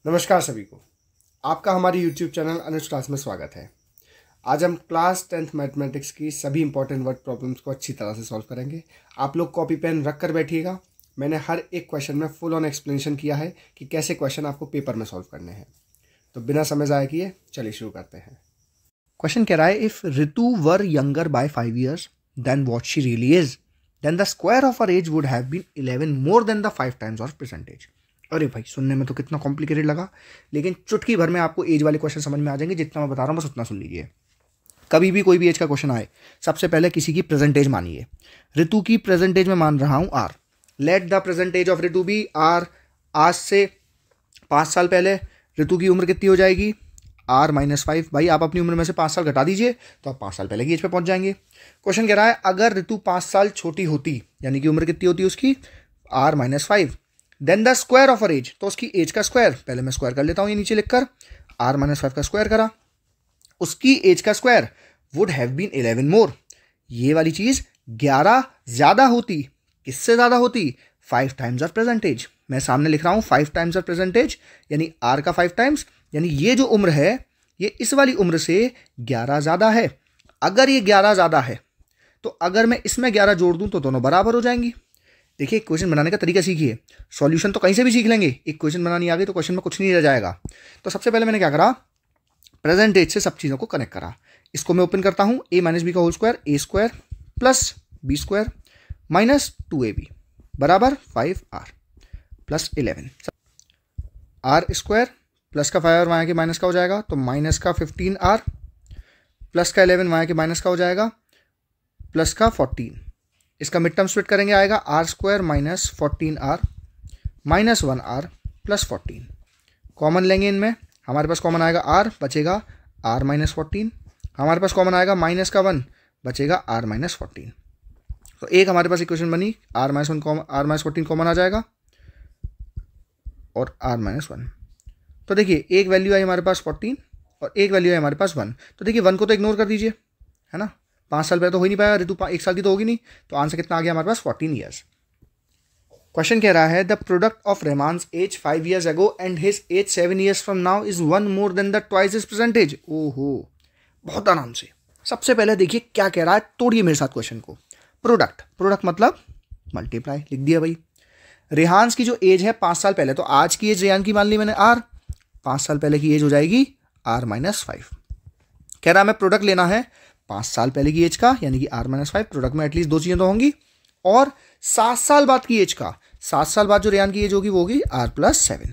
नमस्कार सभी को, आपका हमारे YouTube चैनल अनुज क्लास में स्वागत है। आज हम क्लास 10th मैथमेटिक्स की सभी इंपॉर्टेंट वर्ड प्रॉब्लम्स को अच्छी तरह से सॉल्व करेंगे। आप लोग कॉपी पेन रख कर बैठिएगा। मैंने हर एक क्वेश्चन में फुल ऑन एक्सप्लेनेशन किया है कि कैसे क्वेश्चन आपको पेपर में सॉल्व करने हैं। तो बिना समय ज़ाया किए चलिए शुरू करते हैं। क्वेश्चन कह रहा है, if Ritu were younger by 5 years then what she really is, then the square of her age would have been 11 more than the 5 times of percentage. अरे भाई, सुनने में तो कितना कॉम्प्लिकेटेड लगा, लेकिन चुटकी भर में आपको एज वाले क्वेश्चन समझ में आ जाएंगे। जितना मैं बता रहा हूँ बस उतना सुन लीजिए। कभी भी कोई भी एज का क्वेश्चन आए, सबसे पहले किसी की प्रेजेंटेज मानिए। ऋतु की प्रेजेंटेज में मान रहा हूँ R. Let the percentage of Ritu be R. आज से 5 साल पहले ऋतु की उम्र कितनी हो जाएगी? R-5। भाई आप अपनी उम्र में से 5 साल घटा दीजिए तो आप 5 साल पहले की एज पे पहुंच जाएंगे। क्वेश्चन कह रहा है, अगर ऋतु 5 साल छोटी होती, यानी कि उम्र कितनी होती है उसकी? R-5। Then the square of her age, तो उसकी एज का स्क्वायर, पहले मैं स्क्वायर कर लेता हूं ये नीचे लिखकर, R-5 का स्क्वायर करा, उसकी एज का स्क्वायर वुड हैव बीन 11 मोर। ये वाली चीज 11 ज्यादा होती। किससे ज्यादा होती? 5 times ऑफ प्रेजेंटेज। मैं सामने लिख रहा हूं 5 times ऑफ प्रेजेंटेज, यानी R का 5 times, यानी ये जो उम्र है ये इस वाली उम्र से 11 ज्यादा है। अगर ये 11 ज्यादा है तो अगर मैं इसमें 11 जोड़ दूं तो दोनों बराबर हो जाएंगी। देखिए, क्वेश्चन बनाने का तरीका सीखिए। सॉल्यूशन तो कहीं से भी सीख लेंगे, एक क्वेश्चन बनानी आ गई तो क्वेश्चन में कुछ नहीं रह जाएगा। तो सबसे पहले मैंने क्या करा, प्रेजेंटेज से सब चीज़ों को कनेक्ट करा। इसको मैं ओपन करता हूं, a-b का whole square, a square plus b square minus 2ab बराबर 5r plus 11। r square plus का 5 और वहाँ के माइनस का हो जाएगा, तो माइनस का 15r प्लस का 11 वहाँ के माइनस का हो जाएगा, प्लस का 14। इसका मिड टर्म स्प्लिट करेंगे, आएगा R square minus 14r minus 1r plus 14। Common लेंगे इनमें, हमारे पास कॉमन आएगा r, बचेगा r माइनस 14। हमारे पास कॉमन आएगा माइनस का 1, बचेगा r माइनस 14। तो एक हमारे पास इक्वेशन बनी, r माइनस 14 कॉमन आ जाएगा और r माइनस 1। तो देखिए, एक वैल्यू आई हमारे पास 14 और एक वैल्यू आई हमारे पास 1। तो देखिए 1 को तो इग्नोर कर दीजिए, है ना। 5 साल पहले तो हो ही नहीं पाया, ऋतु 1 साल की तो होगी नहीं, तो आंसर कितना आ गया हमारे पास? 14 ईयर्स। क्वेश्चन कह रहा है, the product of Rahman's age 5 years ago and his age 7 years from now is 1 more than the twice his percentage. ओहो, बहुत आराम से। सबसे पहले देखिए क्या कह रहा है, तोड़िए मेरे साथ क्वेश्चन को। प्रोडक्ट मतलब मल्टीप्लाई, लिख दिया भाई। रेहान की जो एज है 5 साल पहले, तो आज की एज रेहान की मान ली मैंने R, 5 साल पहले की एज हो जाएगी R-5। कह रहा है मैं प्रोडक्ट लेना है 5 साल पहले की एज का, यानी कि R-5। प्रोडक्ट में एटलीस्ट 2 चीजें तो होंगी, और 7 साल बाद की एज का। 7 साल बाद जो रेहान की एज होगी वो होगी R+7।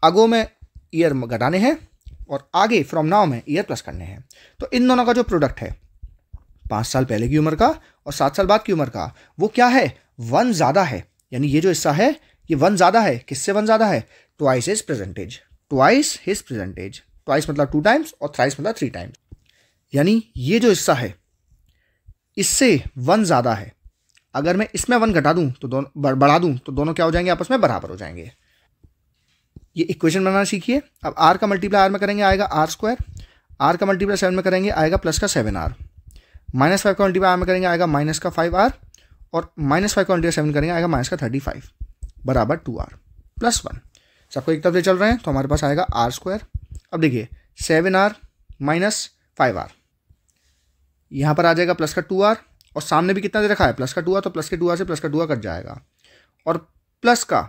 अगो में ईयर घटाने हैं और आगे फ्रॉम नाउ में ईयर प्लस करने हैं। तो इन दोनों का जो प्रोडक्ट है 5 साल पहले की उम्र का और 7 साल बाद की उम्र का, वो क्या है? 1 ज्यादा है। यानी ये जो हिस्सा है ये 1 ज्यादा है। किससे 1 ज्यादा है? Twice his percentage. Twice his percentage, twice मतलब 2 times और थ्राइस मतलब 3 times। यानी ये जो हिस्सा है इससे 1 ज्यादा है। अगर मैं इसमें 1 घटा दूं तो दोनों बढ़ा दूं तो दोनों क्या हो जाएंगे? आपस में बराबर हो जाएंगे। ये इक्वेशन बनाना सीखिए। अब r का मल्टीप्लाई r में करेंगे, आएगा r स्क्वायर। r का मल्टीप्लाई 7 में करेंगे, आएगा प्लस का 7r। माइनस 5 का मल्टीप्लाई r में करेंगे, आएगा माइनस का 5r, और माइनस 5 का मल्टीप्लाई 7 करेंगे, आएगा माइनस का 35 बराबर 2r प्लस 1। सबको एक तरफ से चल रहे हैं तो हमारे पास आएगा r स्क्वायर। अब देखिए 7r माइनस 5r, यहां पर आ जाएगा प्लस का 2r, और सामने भी कितना दे रखा है? प्लस का 2r, तो प्लस के 2r से प्लस का 2r कट जाएगा, और प्लस का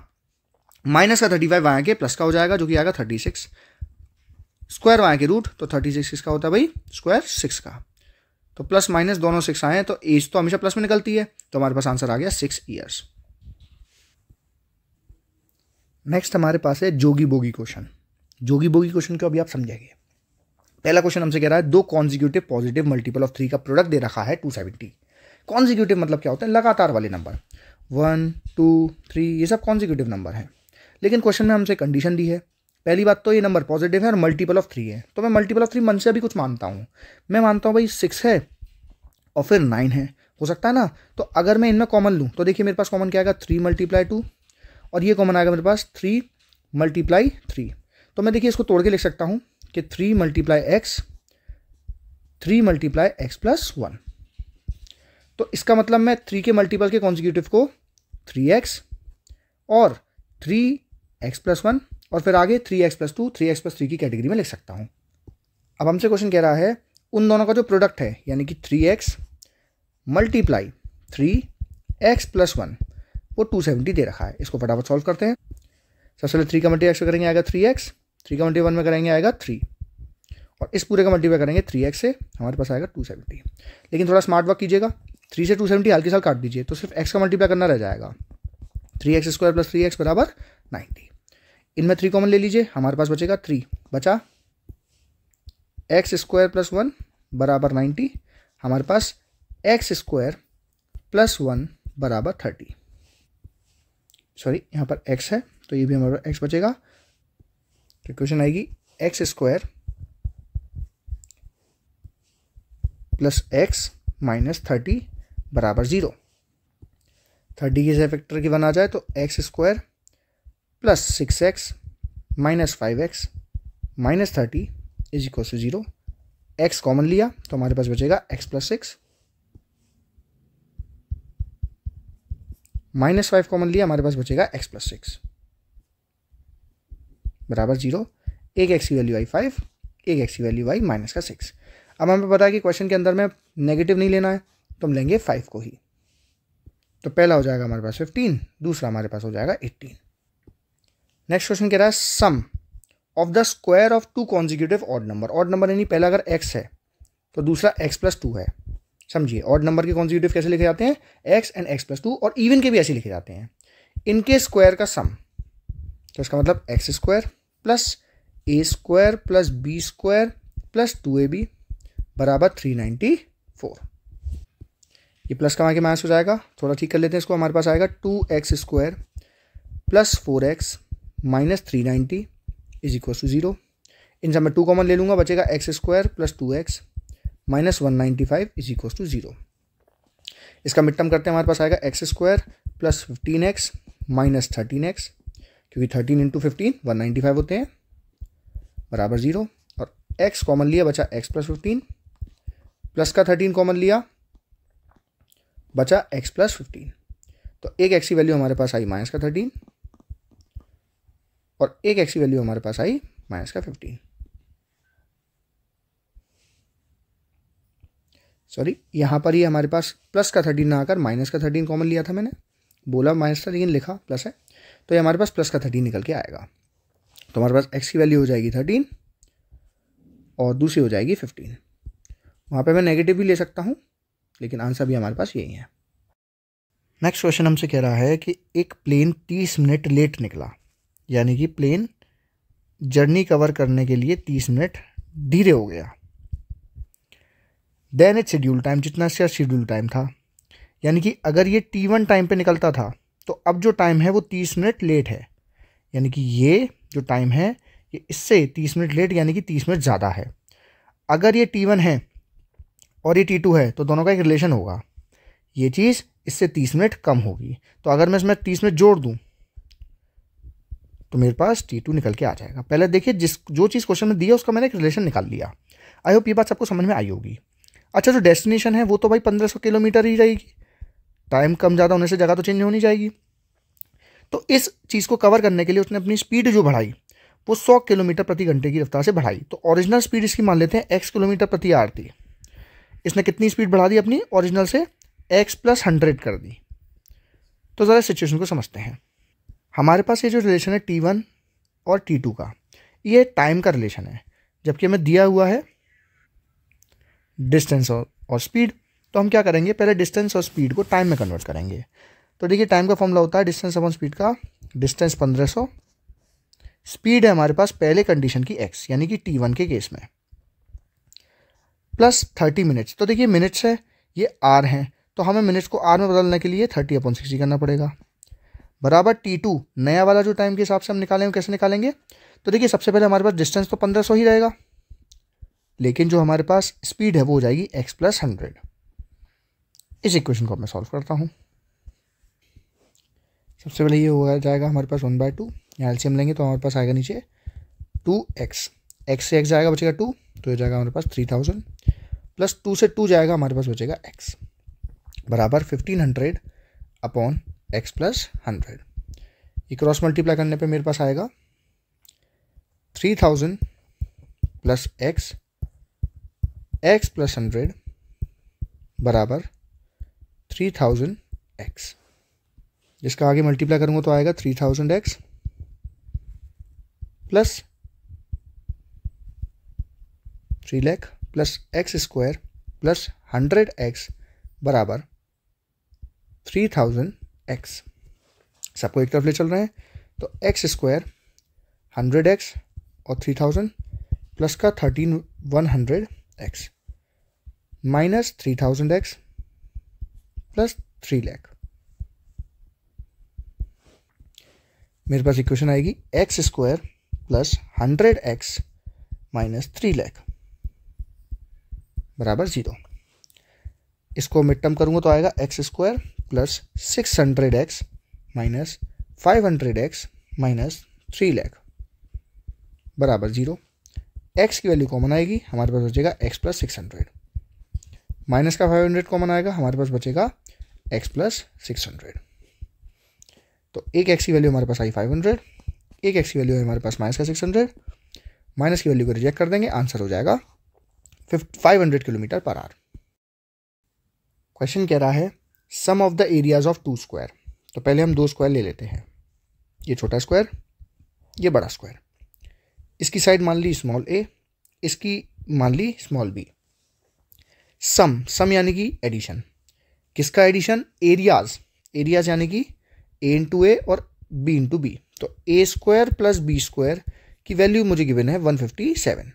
माइनस का 35 वहां के प्लस का हो जाएगा, जो कि आएगा 36। स्क्वायर वहां के रूट, तो 36 किसका होता है भाई? स्क्वायर 6 का। तो प्लस माइनस दोनों 6 आए, तो एज तो हमेशा प्लस में निकलती है, तो हमारे पास आंसर आ गया 6 years। नेक्स्ट हमारे पास है जोगी बोगी क्वेश्चन। जोगी बोगी क्वेश्चन को अभी आप समझेंगे। पहला क्वेश्चन हमसे कह रहा है, 2 कॉन्जिक्यूटिव पॉजिटिव मल्टीपल ऑफ 3 का प्रोडक्ट दे रखा है 270। कॉन्जिक्यूटिव मतलब क्या होता है? लगातार वाले नंबर, 1 2 3, ये सब कॉन्जिक्यूटिव नंबर है। लेकिन क्वेश्चन में हमसे कंडीशन दी है। पहली बात तो ये नंबर पॉजिटिव है और मल्टीपल ऑफ 3 है, तो मैं मल्टीपल ऑफ 3 मन से अभी कुछ मानता हूँ। मैं मानता हूँ भाई 6 है और फिर 9 है, हो सकता है ना। तो अगर मैं इनमें कॉमन लूँ तो देखिए मेरे पास कॉमन क्या आएगा? 3 × 2, और ये कॉमन आएगा मेरे पास 3 × 3। तो मैं देखिए इसको तोड़ के लिख सकता हूँ कि 3 × x, 3 × x प्लस 1। तो इसका मतलब मैं 3 के मल्टीपल के कॉन्जिक्यूटिव को 3x और 3x प्लस 1 और फिर आगे 3x+2 3x+3 की कैटेगरी में लिख सकता हूँ। अब हमसे क्वेश्चन कह रहा है उन दोनों का जो प्रोडक्ट है यानी कि 3x मल्टीप्लाई 3x+1 वो 270 दे रखा है। इसको फटाफट सॉल्व करते हैं। सबसे पहले 3 का मल्टीप्लाई x में करेंगे आएगा 3x, 3 का मल्टीप्लाई 1 में करेंगे आएगा 3, और इस पूरे का मल्टीप्लाई करेंगे 3x से, हमारे पास आएगा 270। लेकिन थोड़ा स्मार्ट वर्क कीजिएगा, 3 से 270 हल्के साल काट दीजिए तो सिर्फ x का मल्टीप्लाई करना रह जाएगा। 3x² + 3x बराबर 90। इनमें 3 कॉमन ले लीजिए, हमारे पास बचेगा 3, बचा x² + 1 बराबर 90, हमारे पास x² + 1 बराबर 30। सॉरी, यहाँ पर x है तो ये भी हमारा x बचेगा। तो क्वेश्चन आएगी x² + x - 30 बराबर 0। 30 की फैक्टर की 1 आ जाए तो x² + 6x - 5x - 30 = 0। x common लिया तो हमारे पास बचेगा x + 6, -5 कॉमन लिया हमारे पास बचेगा x + 6 बराबर 0। एक x की वैल्यू आई 5, एक x की वैल्यू आई -6। अब हमें पता है कि क्वेश्चन के अंदर में नेगेटिव नहीं लेना है तो हम लेंगे 5 को ही। तो पहला हो जाएगा हमारे पास 15, दूसरा हमारे पास हो जाएगा 18। नेक्स्ट क्वेश्चन कह रहा है sum of the square of 2 consecutive odd number. Odd number यानी पहला अगर x है तो दूसरा x + 2 है। समझिए ऑड नंबर के कॉन्जिक्यूटिव कैसे लिखे जाते हैं, x एंड x + 2, और इवन के भी ऐसे लिखे जाते हैं। इनके स्क्वायर का सम, तो इसका मतलब x² + a² + b² + 2ab बराबर 394। ये प्लस का आगे माइनस हो जाएगा, थोड़ा ठीक कर लेते हैं इसको। हमारे पास आएगा 2x² + 4x - 390 = 0। इन सब में 2 कॉमन ले लूँगा, बचेगा x² + 2x - 195 = 0। इसका मिड टर्म करते हैं, हमारे पास आएगा x² + 15x - 13x, क्योंकि 13 × 15 195 होते हैं, बराबर 0। और x कॉमन लिया, बचा x + 15, प्लस का 13 कॉमन लिया, बचा x + 15। तो एक x की वैल्यू हमारे पास आई -13 और एक x की वैल्यू हमारे पास आई -15। सॉरी, यहाँ पर ही हमारे पास प्लस का 13 ना आकर माइनस का 13 कॉमन लिया था। मैंने बोला माइनस था लेकिन लिखा प्लस है, तो ये हमारे पास प्लस का 13 निकल के आएगा। तो हमारे पास x की वैल्यू हो जाएगी 13 और दूसरी हो जाएगी 15। वहाँ पे मैं नेगेटिव भी ले सकता हूँ, लेकिन आंसर भी हमारे पास यही है। नेक्स्ट क्वेश्चन हमसे कह रहा है कि एक प्लेन 30 मिनट लेट निकला, यानी कि प्लेन जर्नी कवर करने के लिए 30 मिनट धीरे हो गया। देन इट शेड्यूल टाइम, जितना इसका शेड्यूल टाइम था, यानी कि अगर ये T1 टाइम पे निकलता था तो अब जो टाइम है वो 30 मिनट लेट है, यानी कि ये जो टाइम है ये इससे 30 मिनट लेट यानी कि 30 मिनट ज़्यादा है। अगर ये T1 है और ये T2 है तो दोनों का एक रिलेशन होगा, ये चीज़ इससे 30 मिनट कम होगी। तो अगर मैं इसमें 30 मिनट जोड़ दूं तो मेरे पास T2 निकल के आ जाएगा। पहले देखिए जो चीज़ क्वेश्चन में दिया उसका मैंने एक रिलेशन निकाल लिया। आई होप ये बात सबको समझ में आई होगी। अच्छा, जो डेस्टिनेशन है वो तो भाई 1500 किलोमीटर ही रहेगी, टाइम कम ज़्यादा होने से जगह तो चेंज होनी जाएगी। तो इस चीज़ को कवर करने के लिए उसने अपनी स्पीड जो बढ़ाई वो 100 किलोमीटर प्रति घंटे की रफ्तार से बढ़ाई। तो ओरिजिनल स्पीड इसकी मान लेते हैं x किलोमीटर प्रति आवर थी। इसने कितनी स्पीड बढ़ा दी अपनी ओरिजिनल से, x + 100 कर दी। तो ज़रा सिचुएशन को समझते हैं। हमारे पास ये जो रिलेशन है T1 और T2 का, ये टाइम का रिलेशन है, जबकि हमें दिया हुआ है डिस्टेंस और स्पीड। तो हम क्या करेंगे, पहले डिस्टेंस और स्पीड को टाइम में कन्वर्ट करेंगे। तो देखिए टाइम का फॉर्मूला होता है डिस्टेंस अपॉन स्पीड का, डिस्टेंस 1500, स्पीड है हमारे पास पहले कंडीशन की x यानी कि T1 के केस में, प्लस 30 मिनट्स। तो देखिए मिनट्स है, ये आर हैं, तो हमें मिनट्स को आर में बदलने के लिए 30/60 करना पड़ेगा, बराबर T2 नया वाला जो टाइम के हिसाब से हम निकालेंगे। कैसे निकालेंगे, तो देखिए सबसे पहले हमारे पास डिस्टेंस तो 1500 ही रहेगा, लेकिन जो हमारे पास स्पीड है वो हो जाएगी x + 100। इस इक्वेशन को मैं सॉल्व करता हूँ। सबसे पहले ये हो जाएगा हमारे पास 1/2, यहाँ एलसीएम लेंगे तो हमारे पास आएगा नीचे 2x, x से x जाएगा बचेगा 2, तो ये जाएगा हमारे पास 3000, प्लस 2 से 2 जाएगा हमारे पास बचेगा x, बराबर 1500/x + 100। ये क्रॉस मल्टीप्लाई करने पे मेरे पास आएगा 3000 प्लस एक्स, एक्स प्लस 100 बराबर 3000 एक्स। जिसका आगे मल्टीप्लाई करूँगा तो आएगा 3000 x plus 3 lakh plus x square plus 100 x बराबर 3000 एक्स। सबको एक तरफ ले चल रहे हैं तो एक्स स्क्वायर 100 एक्स और 3000 प्लस का 13100 x minus 3000 x plus 3 lakh. मेरे पास इक्वेशन आएगी x square plus 100 x minus 3 lakh बराबर 0। इसको मिड टर्म करूँगा तो आएगा x square plus 600 x minus 500 x minus 3 lakh बराबर 0। एक्स की वैल्यू कॉमन आएगी, हमारे पास बचेगा एक्स प्लस 600 माइनस का 500 कॉमन आएगा, हमारे पास बचेगा एक्स प्लस 600। तो एक एक्स की वैल्यू हमारे पास आई 500, एक एक्स की वैल्यू है हमारे पास माइनस का 600, माइनस की वैल्यू को रिजेक्ट कर देंगे, आंसर हो जाएगा 500 किलोमीटर पर आवर। क्वेश्चन कह रहा है sum of the areas of 2 square. तो पहले हम 2 स्क्वायर ले लेते हैं, ये छोटा स्क्वायर, ये बड़ा स्क्वायर। इसकी साइड मान ली स्मॉल ए, इसकी मान ली स्मॉल बी। सम यानी कि एडिशन, किसका एडिशन? एरियाज, एरियाज यानी कि ए इंटू ए और बी इंटू बी। तो A square plus B square की वैल्यू मुझे गिवन है 157।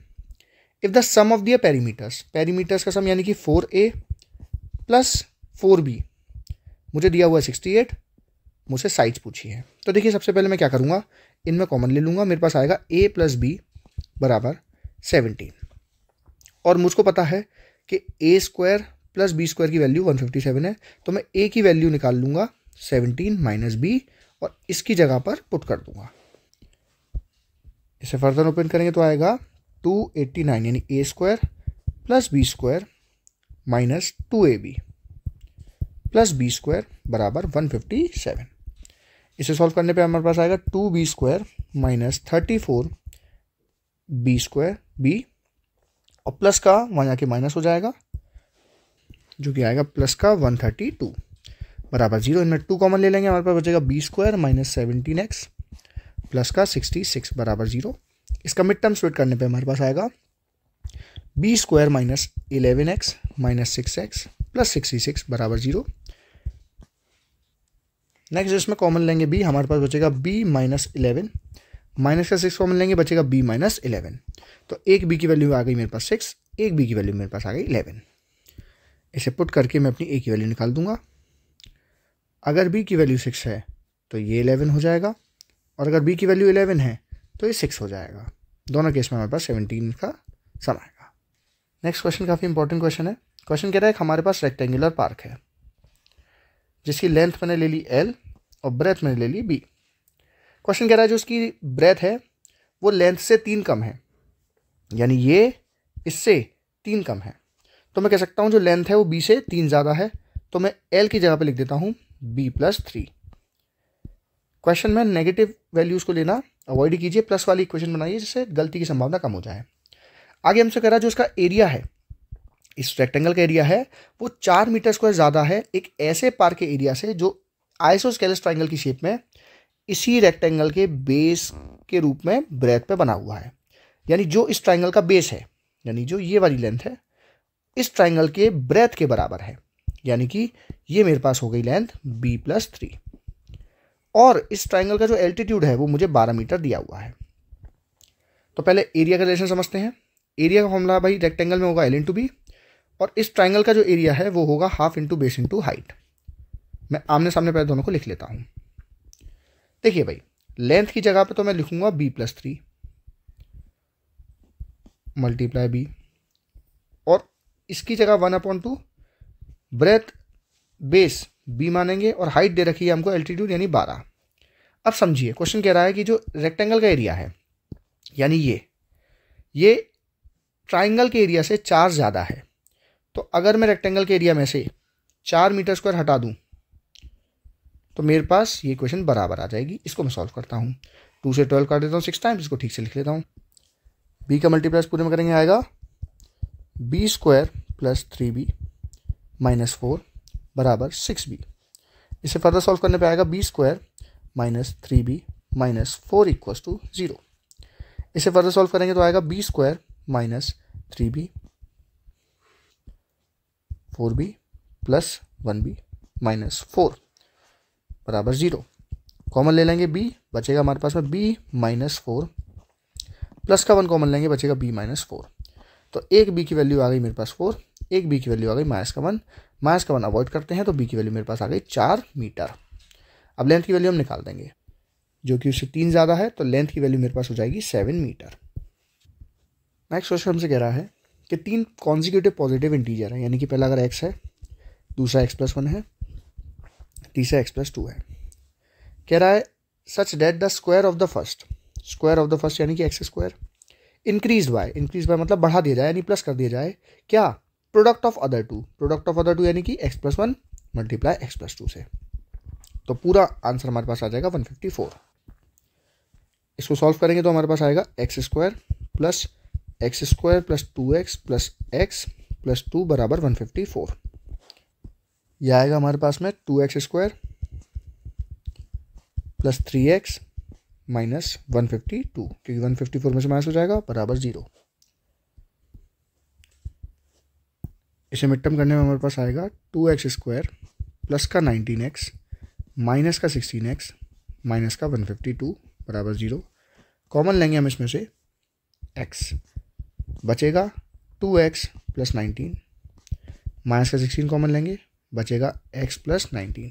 If the sum of the perimeters, perimeters का सम यानी कि 4a प्लस 4b, मुझे दिया हुआ है 68, मुझसे साइड्स पूछी है। तो देखिए सबसे पहले मैं क्या करूँगा, इनमें कॉमन ले लूँगा, मेरे पास आएगा a प्लस बी बराबर 17। और मुझको पता है कि a square plus B square की वैल्यू 157 है, तो मैं a की वैल्यू निकाल लूँगा 17 माइनस बी और इसकी जगह पर पुट कर दूँगा। इसे फर्दर ओपन करेंगे तो आएगा 289 यानी a square plus B square minus 2ab plus B square बराबर 157। इसे सॉल्व करने पे हमारे पास आएगा 2b square minus 34 B square B और प्लस का वहाँ जाके माइनस हो जाएगा जो कि आएगा प्लस का 132 बराबर 0। इनमें 2 कॉमन ले लेंगे, हमारे पास बचेगा B square minus 17x plus का 66 बराबर 0। इसका मिड टर्म स्प्लिट करने पे हमारे पास आएगा B square minus 11x minus 6x plus 66 बराबर 0। नेक्स्ट इसमें कॉमन लेंगे b, हमारे पास बचेगा b माइनस 11 माइनस का 6 कॉमन लेंगे, बचेगा b माइनस 11। तो एक b की वैल्यू आ गई मेरे पास 6, एक b की वैल्यू मेरे पास आ गई 11। इसे पुट करके मैं अपनी a की वैल्यू निकाल दूंगा। अगर b की वैल्यू 6 है तो ये 11 हो जाएगा और अगर b की वैल्यू 11 है तो ये 6 हो जाएगा। दोनों केस में हमारे पास 17 का सम आएगा। नेक्स्ट क्वेश्चन काफ़ी इंपॉर्टेंट क्वेश्चन है। क्वेश्चन कह रहा है कि हमारे पास रेक्टेंगुलर पार्क है जिसकी लेंथ मैंने ले ली L और ब्रेथ मैंने ले ली B। क्वेश्चन कह रहा है जो उसकी ब्रेथ है वो लेंथ से 3 कम है, यानी ये इससे 3 कम है। तो मैं कह सकता हूँ जो लेंथ है वो B से 3 ज़्यादा है, तो मैं L की जगह पे लिख देता हूँ B प्लस 3। क्वेश्चन में नेगेटिव वैल्यूज़ को लेना अवॉइड कीजिए, प्लस वाली इक्वेशन बनाइए जिससे गलती की संभावना कम हो जाए। आगे हमसे कह रहा है जो इसका एरिया है, इस रेक्टेंगल का एरिया है वो 4 मीटर स्क्वायर ज़्यादा है एक ऐसे पार्क के एरिया से जो आइसोस्केलेस ट्राइंगल की शेप में इसी रेक्टेंगल के बेस के रूप में ब्रेथ पे बना हुआ है। यानी जो इस ट्राइंगल का बेस है, यानी जो ये वाली लेंथ है इस ट्राइंगल के ब्रेथ के बराबर है, यानी कि ये मेरे पास हो गई लेंथ b प्लस 3। और इस ट्राइंगल का जो एल्टीट्यूड है वो मुझे 12 मीटर दिया हुआ है। तो पहले एरिया का रिलेशन समझते हैं। एरिया का फॉर्मूला भाई रेक्टेंगल में होगा L इंटू बी और इस ट्राइंगल का जो एरिया है वो होगा half into base into height. मैं आमने सामने पहले दोनों को लिख लेता हूँ। देखिए भाई लेंथ की जगह पे तो मैं लिखूंगा b प्लस 3 मल्टीप्लाई b और इसकी जगह 1/2 ब्रेथ बेस b मानेंगे और हाइट दे रखी है हमको एल्टीट्यूड यानी 12। अब समझिए क्वेश्चन कह रहा है कि जो रेक्टेंगल का एरिया है यानी ये ट्राइंगल के एरिया से 4 ज़्यादा है। तो अगर मैं रेक्टेंगल के एरिया में से 4 मीटर स्क्वायर हटा दूं तो मेरे पास ये इक्वेशन बराबर आ जाएगी। इसको मैं सॉल्व करता हूँ, 2 से 12 काट देता हूँ 6 टाइम्स, इसको ठीक से लिख लेता हूँ। बी का मल्टीप्लाई पूरे में करेंगे आएगा B square plus 3b minus 4 बराबर 6b। इसे फर्दर सॉल्व करने पे आएगा B square minus 3b minus 4 equals to 0। इसे फर्दर सॉल्व करेंगे तो आएगा B square minus 3b 4b plus 1b minus 4 बराबर 0। कॉमन ले लेंगे b, बचेगा हमारे पास में b माइनस 4 प्लस का 1 कॉमन लेंगे, बचेगा b माइनस 4। तो एक b की वैल्यू आ गई मेरे पास 4, एक b की वैल्यू आ गई माइनस का 1, माइनस का 1 अवॉइड करते हैं तो b की वैल्यू मेरे पास आ गई 4 मीटर। अब लेंथ की वैल्यू हम निकाल देंगे, जो कि उससे 3 ज़्यादा है, तो लेंथ की वैल्यू मेरे पास हो जाएगी 7 मीटर। नेक्स्ट क्वेश्चन हमसे कह रहा है कि 3 कॉन्जिक्यूटिव पॉजिटिव इंटीजर है, यानी कि पहला अगर x है, दूसरा x+1 है, तीसरा x+2 है। कह रहा है such that the square of the first यानी कि x² इंक्रीज बाय मतलब बढ़ा दिया जाए यानी प्लस कर दिया जाए क्या, प्रोडक्ट ऑफ अदर टू यानी कि x+1 मल्टीप्लाई x+2 से। तो पूरा आंसर हमारे पास आ जाएगा 154। इसको सॉल्व करेंगे तो हमारे पास आएगा x² plus 2x plus x+2 बराबर 154। यह आएगा हमारे पास में 2x² प्लस 3x माइनस 152, क्योंकि 154 में से माइनस हो जाएगा बराबर 0। इसे मिड टर्म करने में हमारे पास आएगा 2x² प्लस का 19x माइनस का 16x माइनस का 152 बराबर 0। कॉमन लेंगे हम इसमें से x, बचेगा 2x प्लस 19 माइनस का 16 कॉमन लेंगे, बचेगा x प्लस 19।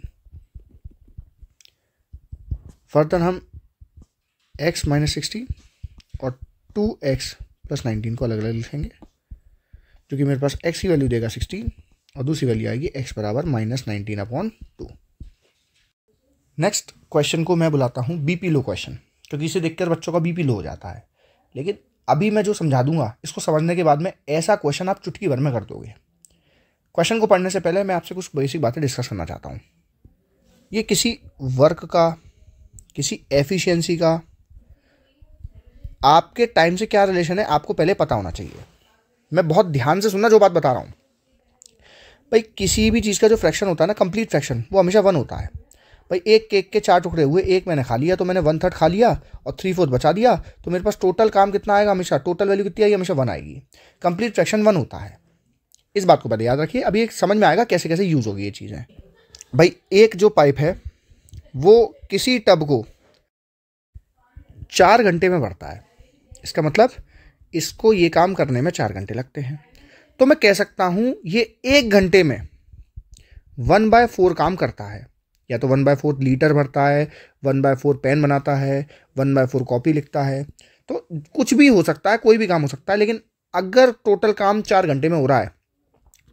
फर्दर हम x माइनस 16 और 2x प्लस 19 को अलग अलग लिखेंगे, जो कि मेरे पास x की वैल्यू देगा 16 और दूसरी वैल्यू आएगी x बराबर माइनस 19/2। नेक्स्ट क्वेश्चन को मैं बुलाता हूँ बीपी लो क्वेश्चन, क्योंकि इसे देखकर बच्चों का बीपी लो हो जाता है। लेकिन अभी मैं जो समझा दूंगा इसको समझने के बाद में ऐसा क्वेश्चन आप चुटकी भर में कर दोगे। क्वेश्चन को पढ़ने से पहले मैं आपसे कुछ बेसिक बातें डिस्कस करना चाहता हूँ। ये किसी वर्क का, किसी एफिशिएंसी का, आपके टाइम से क्या रिलेशन है आपको पहले पता होना चाहिए। मैं बहुत ध्यान से सुनना जो बात बता रहा हूँ। भाई किसी भी चीज़ का जो फ्रैक्शन होता है ना, कंप्लीट फ्रैक्शन, वो हमेशा 1 होता है। भाई एक केक के 4 टुकड़े हुए, एक मैंने खा लिया तो मैंने 1/3 खा लिया और 3/4 बचा दिया, तो मेरे पास टोटल काम कितना आएगा, हमेशा टोटल वैल्यू कितनी आएगी, हमेशा 1 आएगी। कंप्लीट फ्रैक्शन 1 होता है। इस बात को पहले याद रखिए। अभी एक समझ में आएगा कैसे कैसे यूज़ होगी ये चीज़ें। भाई एक जो पाइप है वो किसी टब को 4 घंटे में भरता है, इसका मतलब इसको ये काम करने में 4 घंटे लगते हैं। तो मैं कह सकता हूँ ये 1 घंटे में 1/4 काम करता है। या तो 1/4 लीटर भरता है, 1/4 पेन बनाता है, 1/4 कॉपी लिखता है, तो कुछ भी हो सकता है, कोई भी काम हो सकता है। लेकिन अगर टोटल काम 4 घंटे में हो रहा है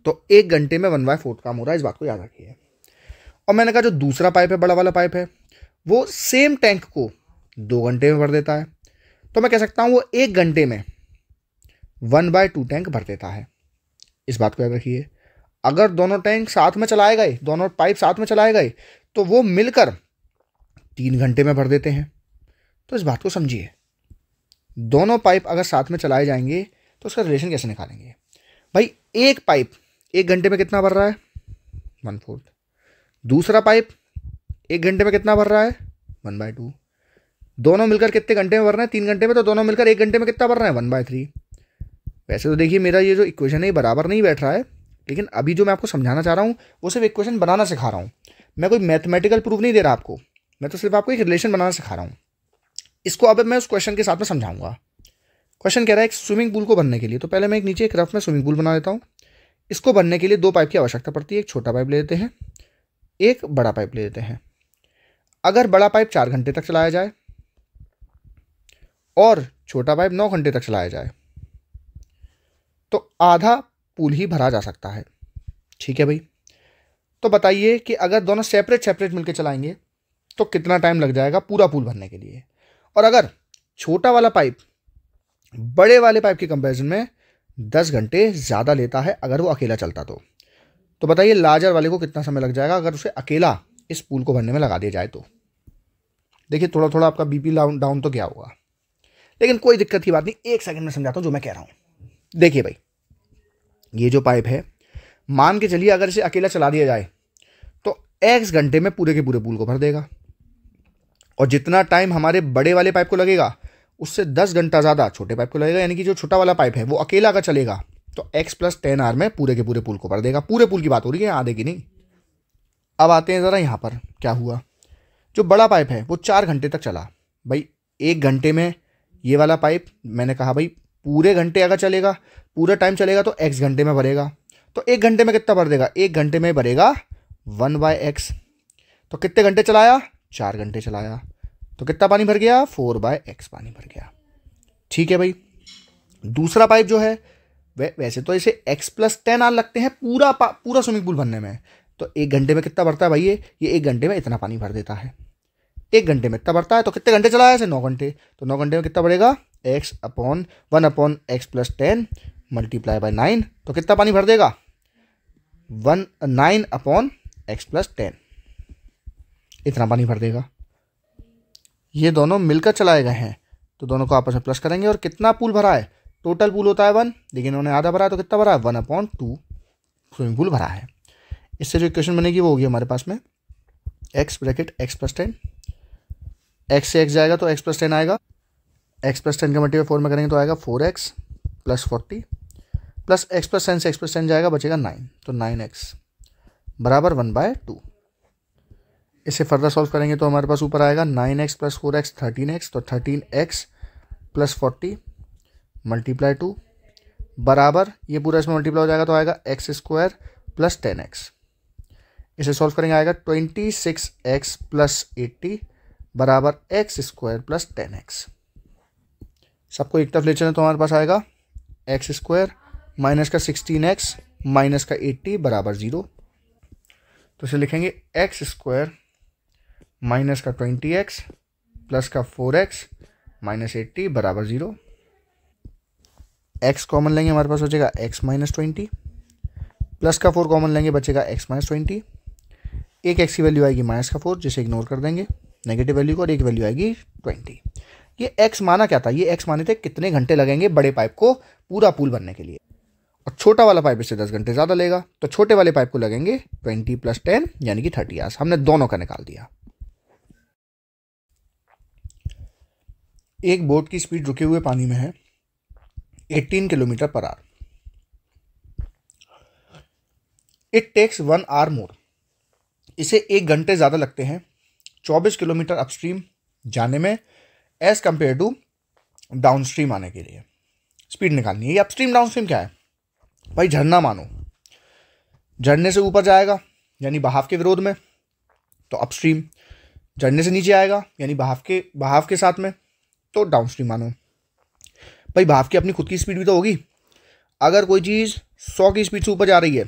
तो 1 घंटे में 1/4 काम हो रहा है, इस बात को याद रखिए। और मैंने कहा जो दूसरा पाइप है, बड़ा वाला पाइप है, वो सेम टैंक को 2 घंटे में भर देता है। तो मैं कह सकता हूँ वो 1 घंटे में 1/2 टैंक भर देता है। इस बात को याद रखिए। अगर दोनों टैंक साथ में चलाए गए, दोनों पाइप साथ में चलाए गए, तो वो मिलकर 3 घंटे में भर देते हैं। तो इस बात को समझिए। दोनों पाइप अगर साथ में चलाए जाएंगे तो उसका रिलेशन कैसे निकालेंगे। भाई एक पाइप 1 घंटे में कितना भर रहा है, 1/4। दूसरा पाइप 1 घंटे में कितना भर रहा है, 1/2। दोनों मिलकर कितने घंटे में भर रहे हैं, 3 घंटे में। तो दोनों मिलकर 1 घंटे में कितना भर रहे हैं, 1/3। वैसे तो देखिए मेरा ये जो इक्वेशन है ये बराबर नहीं बैठ रहा है, लेकिन अभी जो मैं आपको समझाना चाह रहा हूँ वो सिर्फ इक्वेशन बनाना सिखा रहा हूँ। मैं कोई मैथमेटिकल प्रूफ नहीं दे रहा आपको, मैं तो सिर्फ आपको एक रिलेशन बनाना सिखा रहा हूँ। इसको अब मैं उस क्वेश्चन के साथ में समझाऊंगा। क्वेश्चन कह रहा है एक स्विमिंग पूल को बनने के लिए, तो पहले मैं एक नीचे एक रफ में स्विमिंग पूल बना देता हूँ। इसको बनने के लिए 2 पाइप की आवश्यकता पड़ती है। एक छोटा पाइप ले लेते हैं, एक बड़ा पाइप ले लेते हैं। अगर बड़ा पाइप 4 घंटे तक चलाया जाए और छोटा पाइप 9 घंटे तक चलाया जाए तो आधा पूल ही भरा जा सकता है। ठीक है भाई, तो बताइए कि अगर दोनों सेपरेट सेपरेट मिलकर चलाएंगे तो कितना टाइम लग जाएगा पूरा पूल भरने के लिए। और अगर छोटा वाला पाइप बड़े वाले पाइप के कंपैरिजन में 10 घंटे ज़्यादा लेता है अगर वो अकेला चलता तो बताइए लार्जर वाले को कितना समय लग जाएगा अगर उसे अकेला इस पूल को भरने में लगा दिया जाए तो। देखिए थोड़ा थोड़ा आपका बीपी डाउन तो क्या होगा, लेकिन कोई दिक्कत की बात नहीं, 1 सेकंड में समझाता हूँ जो मैं कह रहा हूँ। देखिए भाई, ये जो पाइप है, मान के चलिए अगर इसे अकेला चला दिया जाए तो x घंटे में पूरे के पूरे पूल को भर देगा, और जितना टाइम हमारे बड़े वाले पाइप को लगेगा उससे 10 घंटा ज़्यादा छोटे पाइप को लगेगा। यानी कि जो छोटा वाला पाइप है वो अकेला अगर चलेगा तो x + 10 आवर में पूरे के पूरे पुल को भर देगा। पूरे पुल की बात हो रही है, आधे की नहीं। अब आते हैं ज़रा यहाँ पर क्या हुआ। जो बड़ा पाइप है वो 4 घंटे तक चला। भाई 1 घंटे में ये वाला पाइप, मैंने कहा भाई पूरे घंटे अगर चलेगा, पूरा टाइम चलेगा तो x घंटे में भरेगा। तो 1 घंटे में कितना भर देगा? 1 घंटे में भरेगा 1/x। तो कितने घंटे चलाया? 4 घंटे चलाया। तो कितना पानी भर गया? 4/x पानी भर गया। ठीक है भाई। दूसरा पाइप जो है वैसे तो इसे x + 10 आवर लगते हैं पूरा स्विमिंग पूल भरने में। तो 1 घंटे में कितना भरता है भाई? ये 1 घंटे में इतना पानी भर देता है। 1 घंटे में इतना भरता है। तो कितने घंटे चलाया? 9 घंटे। तो 9 घंटे में कितना बढ़ेगा? 1/x + 10 × 9। तो कितना पानी भर देगा? 9/x + 10 इतना पानी भर देगा। ये दोनों मिलकर चलाए गए हैं तो दोनों को आपस में प्लस करेंगे। और कितना पूल भरा है? टोटल पूल होता है 1, लेकिन इन्होंने आधा भरा है। तो कितना भरा है? 1/2 स्विमिंग पूल भरा है। इससे जो इक्वेशन बनेगी वो होगी हमारे पास में x + 10। x से x जाएगा तो x + 10 आएगा। x + 10 का मल्टीप्लाई 4 में करेंगे तो आएगा 4x + 40 प्लस x + 10 से x + 10 जाएगा, बचेगा 9। तो 9x बराबर 1/2। इसे फर्दर सॉल्व करेंगे तो हमारे पास ऊपर आएगा 9x + 4x 13x। तो 13x + 40 × 2 बराबर, ये पूरा इसमें मल्टीप्लाई हो जाएगा तो आएगा x² + 10x। इसे सॉल्व करेंगे आएगा 26x + 80 बराबर x² + 10x। सबको एक तरफ ले चलें तो हमारे पास आएगा x² माइनस का 16x माइनस का 80 बराबर 0। तो इसे लिखेंगे x² माइनस का 20x प्लस का 4x माइनस 80 बराबर 0। x कॉमन लेंगे, हमारे पास बचेगा x - 20 प्लस का 4 कॉमन लेंगे, बचेगा x - 20। एक x की वैल्यू आएगी -4 जिसे इग्नोर कर देंगे नेगेटिव वैल्यू को, और एक वैल्यू आएगी 20। ये x माना क्या था? ये x माने थे कितने घंटे लगेंगे बड़े पाइप को पूरा पूल भरने के लिए, और छोटा वाला पाइप इससे 10 घंटे ज़्यादा लेगा। तो छोटे वाले पाइप को लगेंगे 20 + 10 यानी कि 30 आवर्स। हमने दोनों का निकाल दिया। एक बोट की स्पीड रुके हुए पानी में है 18 km/h। इट टेक्स 1 hour मोर। इसे 1 घंटे ज़्यादा लगते हैं 24 किलोमीटर अपस्ट्रीम जाने में एज कंपेयर टू डाउनस्ट्रीम आने के लिए। स्पीड निकालनी है। ये अपस्ट्रीम डाउनस्ट्रीम क्या है भाई? झरना मानो, झरने से ऊपर जाएगा यानी बहाव के विरोध में तो अपस्ट्रीम, झरने से नीचे आएगा यानी बहाव के साथ में तो डाउनस्ट्रीम मानो। भाई बहाव की अपनी खुद की स्पीड भी तो होगी। अगर कोई चीज़ 100 की स्पीड से ऊपर जा रही है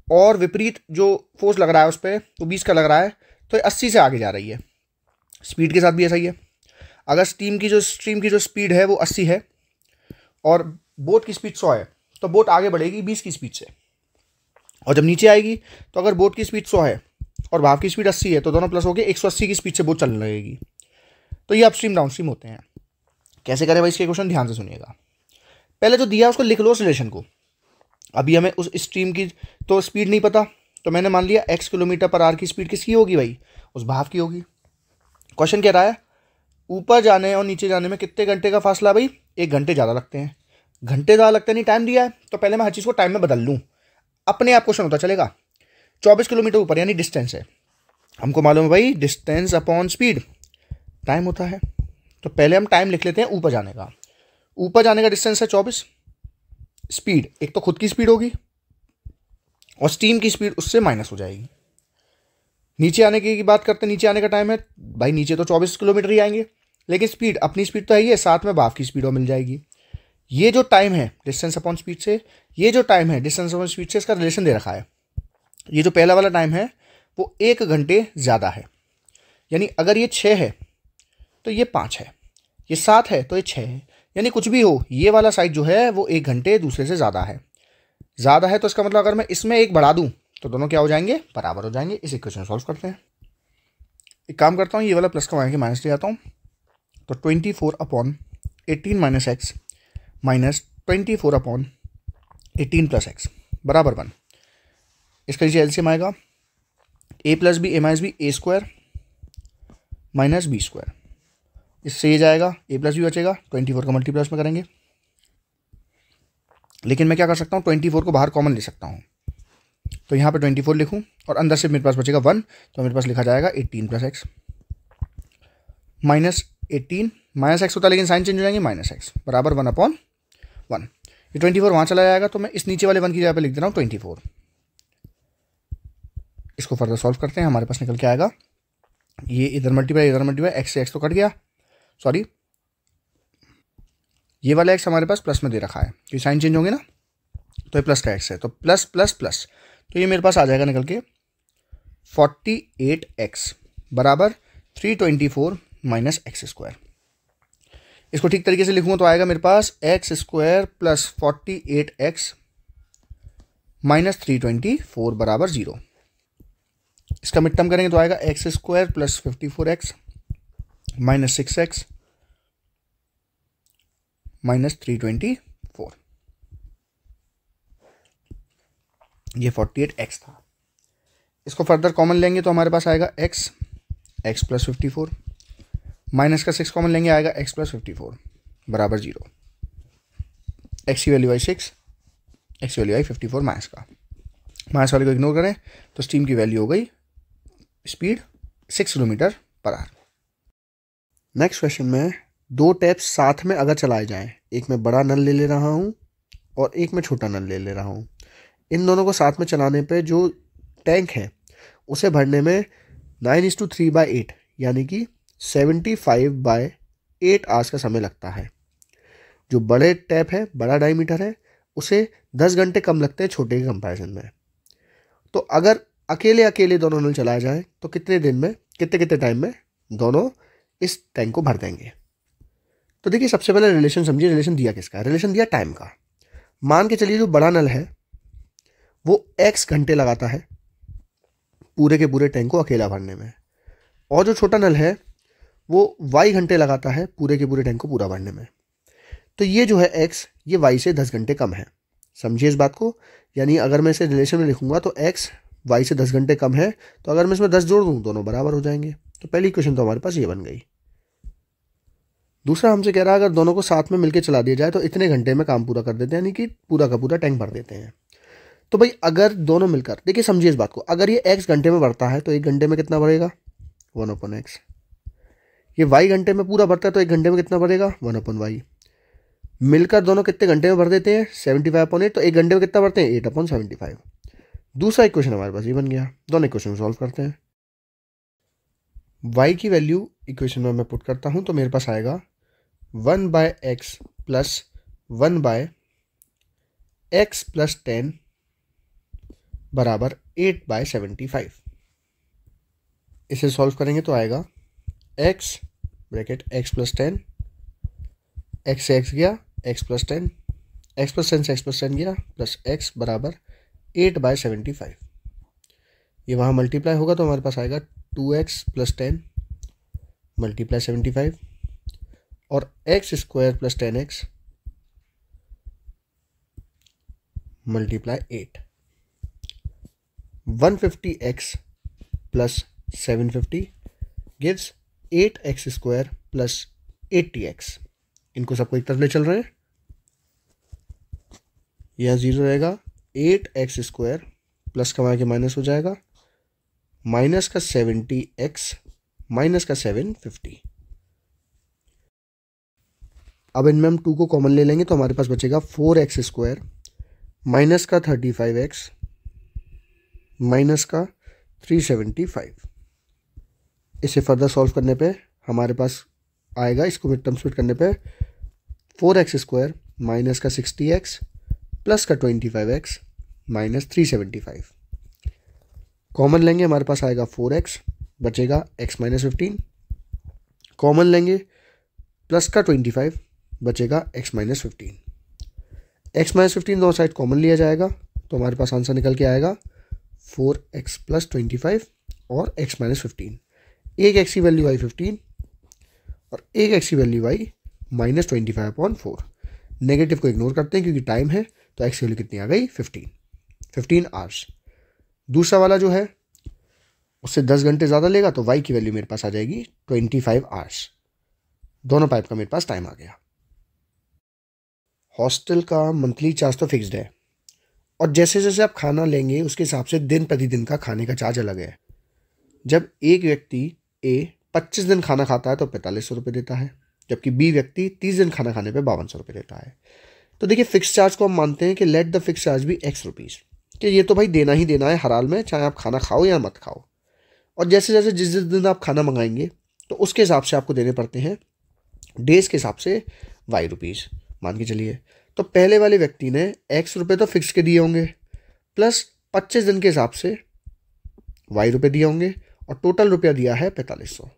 और विपरीत जो फोर्स लग रहा है उस पर तो 20 का लग रहा है, तो 80 से आगे जा रही है। स्पीड के साथ भी ऐसा ही है। अगर स्ट्रीम की जो स्पीड है वो 80 है और बोट की स्पीड 100 है तो बोट आगे बढ़ेगी 20 की स्पीड से, और जब नीचे आएगी तो अगर बोट की स्पीड 100 है और बहाव की स्पीड 80 है तो दोनों प्लस होकर 180 की स्पीड से बोट चलने लगेगी। तो ये अपस्ट्रीम डाउनस्ट्रीम होते हैं। कैसे करें भाई इसके क्वेश्चन? ध्यान से सुनिएगा। पहले जो दिया उसको लिख लो, उस रिलेशन को। अभी हमें उस स्ट्रीम की तो स्पीड नहीं पता, तो मैंने मान लिया x km/h की स्पीड किसकी होगी भाई? उस बहाव की होगी। क्वेश्चन कह रहा है ऊपर जाने और नीचे जाने में कितने घंटे का फासला? भाई 1 घंटे ज़्यादा लगते हैं। घंटे ज़्यादा लगते नहीं, टाइम दिया है तो पहले मैं हर चीज़ को टाइम में बदल लूँ, अपने आप क्वेश्चन होता चलेगा। 24 किलोमीटर ऊपर यानी डिस्टेंस है, हमको मालूम है भाई डिस्टेंस अपॉन स्पीड टाइम होता है। तो पहले हम टाइम लिख लेते हैं ऊपर जाने का। ऊपर जाने का डिस्टेंस है 24। स्पीड एक तो खुद की स्पीड होगी और स्टीम की स्पीड उससे माइनस हो जाएगी। नीचे आने की बात करते हैं, नीचे आने का टाइम है भाई, नीचे तो 24 किलोमीटर ही आएंगे, लेकिन स्पीड अपनी स्पीड तो है ही है, साथ में बहाव की स्पीड और मिल जाएगी। ये जो टाइम है डिस्टेंस अपॉन स्पीड से, ये जो टाइम है डिस्टेंस अपॉन स्पीड से, इसका रिलेशन दे रखा है। ये जो पहला वाला टाइम है वो 1 घंटे ज़्यादा है, यानी अगर ये 6 है तो ये 5 है, ये 7 है तो ये 6 है, यानी कुछ भी हो ये वाला साइड जो है वो 1 घंटे दूसरे से ज़्यादा है। तो इसका मतलब अगर मैं इसमें 1 बढ़ा दूं तो दोनों क्या हो जाएंगे? बराबर हो जाएंगे। इस इक्वेशन सॉल्व करते हैं। एक काम करता हूँ, ये वाला प्लस का वहाँ के माइनस ले आता हूँ। तो 24/8 18 minus x minus 24 upon 18 plus x बराबर 1। इसका नीचे एलसीएम आएगा ए प्लस बी ए माइनस बी ए स्क्वायर माइनस बी स्क्वायर। इससे ये जाएगा ए प्लस बी बचेगा, 24 का मल्टीप्लस में करेंगे। लेकिन मैं क्या कर सकता हूँ, 24 को बाहर कॉमन ले सकता हूँ, तो यहाँ पे 24 लिखूँ और अंदर से मेरे पास बचेगा 1, तो मेरे पास लिखा जाएगा 18 plus x minus 18 minus x होता है लेकिन साइन चेंज हो जाएंगे, माइनस एक्स बराबर 1 अपॉन 1। ये 24 वहाँ चला जाएगा, तो मैं इस नीचे वाले 1 की जगह पे लिख दे रहा हूँ 24। इसको फर्दर सॉल्व करते हैं, हमारे पास निकल के आएगा ये इधर मल्टीप्लाई एक्स से एक्स तो कट गया, सॉरी ये वाला एक्स हमारे पास प्लस में दे रखा है क्योंकि साइन चेंज होंगे ना, तो ये प्लस का एक्स है, तो प्लस प्लस प्लस, तो ये मेरे पास आ जाएगा निकल के 48x बराबर 324 माइनस एक्स स्क्वायर। इसको ठीक तरीके से लिखूंगा तो आएगा मेरे पास x square plus 48x minus 324 बराबर 0। इसका मिड टर्म करेंगे तो आएगा x square plus 54x minus 6x minus 324। ये 48x था। इसको फर्दर कॉमन लेंगे तो हमारे पास आएगा x प्लस 54 माइनस का 6 कॉमन लेंगे आएगा x प्लस 54 बराबर 0। x की वैल्यू आई 6, x की वैल्यू आई 54 माइनस का, माइनस वाले को इग्नोर करें तो स्टीम की वैल्यू हो गई speed 6 kilometre per our. Next question में 2 टैप्स साथ में अगर चलाए जाएं, एक में बड़ा नल ले रहा हूँ और एक में छोटा नल ले रहा हूँ, इन दोनों को साथ में चलाने पे जो टैंक है उसे भरने में 9:3/8 यानी कि 75/8 आवर्स का समय लगता है। जो बड़े टैप है, बड़ा डायमीटर है, उसे 10 घंटे कम लगते हैं छोटे के कंपैरिजन में। तो अगर अकेले अकेले दोनों नल चलाए जाएं तो कितने दिन में, कितने टाइम में दोनों इस टैंक को भर देंगे। तो देखिए सबसे पहले रिलेशन समझिए, रिलेशन दिया किसका है, रिलेशन दिया टाइम का। मान के चलिए जो बड़ा नल है वो x घंटे लगाता है पूरे के पूरे टैंक को अकेला भरने में, और जो छोटा नल है वो y घंटे लगाता है पूरे के पूरे टैंक को पूरा भरने में। तो ये जो है x, ये y से 10 घंटे कम है। समझिए इस बात को, यानी अगर मैं इसे रिलेशन में लिखूंगा तो x y से 10 घंटे कम है, तो अगर मैं इसमें 10 जोड़ दूं दोनों बराबर हो जाएंगे। तो पहली इक्वेशन तो हमारे पास ये बन गई। दूसरा हमसे कह रहा है अगर दोनों को साथ में मिलकर चला दिया जाए तो इतने घंटे में काम पूरा कर देते हैं, यानी कि पूरा का पूरा टैंक भर देते हैं। तो भाई अगर दोनों मिलकर, देखिए समझिए इस बात को, अगर ये x घंटे में बढ़ता है तो 1 घंटे में कितना बढ़ेगा 1/x। ये y घंटे में पूरा बढ़ता है तो 1 घंटे में कितना बढ़ेगा 1/y। मिलकर दोनों कितने घंटे में भर देते हैं 75/8, तो 1 घंटे में कितना बढ़ते हैं 8/75। दूसरा इक्वेशन हमारे पास ये बन गया। दोनों इक्वेशन सॉल्व करते हैं। y की वैल्यू इक्वेशन में मैं पुट करता हूं तो मेरे पास आएगा 1/x प्लस 1/x प्लस 10 बराबर 8/75। इसे सॉल्व करेंगे तो आएगा x bracket x plus 10, x से x गया x प्लस 10, x प्लस 10 से x प्लस 10 गया प्लस x बराबर 8/75। ये वहाँ मल्टीप्लाई होगा तो हमारे पास आएगा 2x प्लस 10 मल्टीप्लाई 75 और x square plus 10x multiply 8। 150x plus 750 gives 8x square plus 80x। इनको सबको एक तरफ ले चल रहे हैं, यह 0 रहेगा। 8x स्क्वायर प्लस कमा के माइनस हो जाएगा, माइनस का 70x माइनस का 750। अब इनमें हम 2 को कॉमन ले लेंगे तो हमारे पास बचेगा 4x स्क्वायर माइनस का 35x माइनस का 375। इसे फर्दर सॉल्व करने पे हमारे पास आएगा, इसको मिड टर्म स्प्लिट करने पे 4x स्क्वायर माइनस का 60x प्लस का 25x माइनस 375। कॉमन लेंगे हमारे पास आएगा 4x, बचेगा x माइनस 15। कॉमन लेंगे प्लस का 25, बचेगा x माइनस 15। x माइनस 15 दोनों साइड कॉमन लिया जाएगा तो हमारे पास आंसर निकल के आएगा 4x प्लस 25 और x माइनस 15। एक x की वैल्यू आई 15 और एक x की वैल्यू आई -25/4। नेगेटिव को इग्नोर करते हैं क्योंकि टाइम है, तो एक्स की वैल्यू कितनी आ गई 15 आवर्स। दूसरा वाला जो है उससे 10 घंटे ज़्यादा लेगा, तो वाई की वैल्यू मेरे पास आ जाएगी 25 आवर्स। दोनों पाइप का मेरे पास टाइम आ गया। हॉस्टल का मंथली चार्ज तो फिक्स्ड है, और जैसे जैसे आप खाना लेंगे उसके हिसाब से दिन प्रतिदिन का खाने का चार्ज अलग है। जब एक व्यक्ति ए 25 दिन खाना खाता है तो 4500 रुपये देता है, जबकि बी व्यक्ति 30 दिन खाना खाने पे 5200 रुपये देता है। तो देखिए फिक्स चार्ज को हम मानते हैं कि लेट द फिक्स चार्ज भी एक्स रुपीज़, कि ये तो भाई देना ही देना है हर हाल में, चाहे आप खाना खाओ या मत खाओ। और जैसे जैसे जिस जिस दिन आप खाना मंगाएंगे तो उसके हिसाब से आपको देने पड़ते हैं डेज के हिसाब से वाई रुपीज़ मान के चलिए। तो पहले वाले व्यक्ति ने एक्स रुपये तो फिक्स के दिए होंगे, प्लस 25 दिन के हिसाब से वाई रुपये दिए होंगे, और टोटल रुपया दिया है 4500।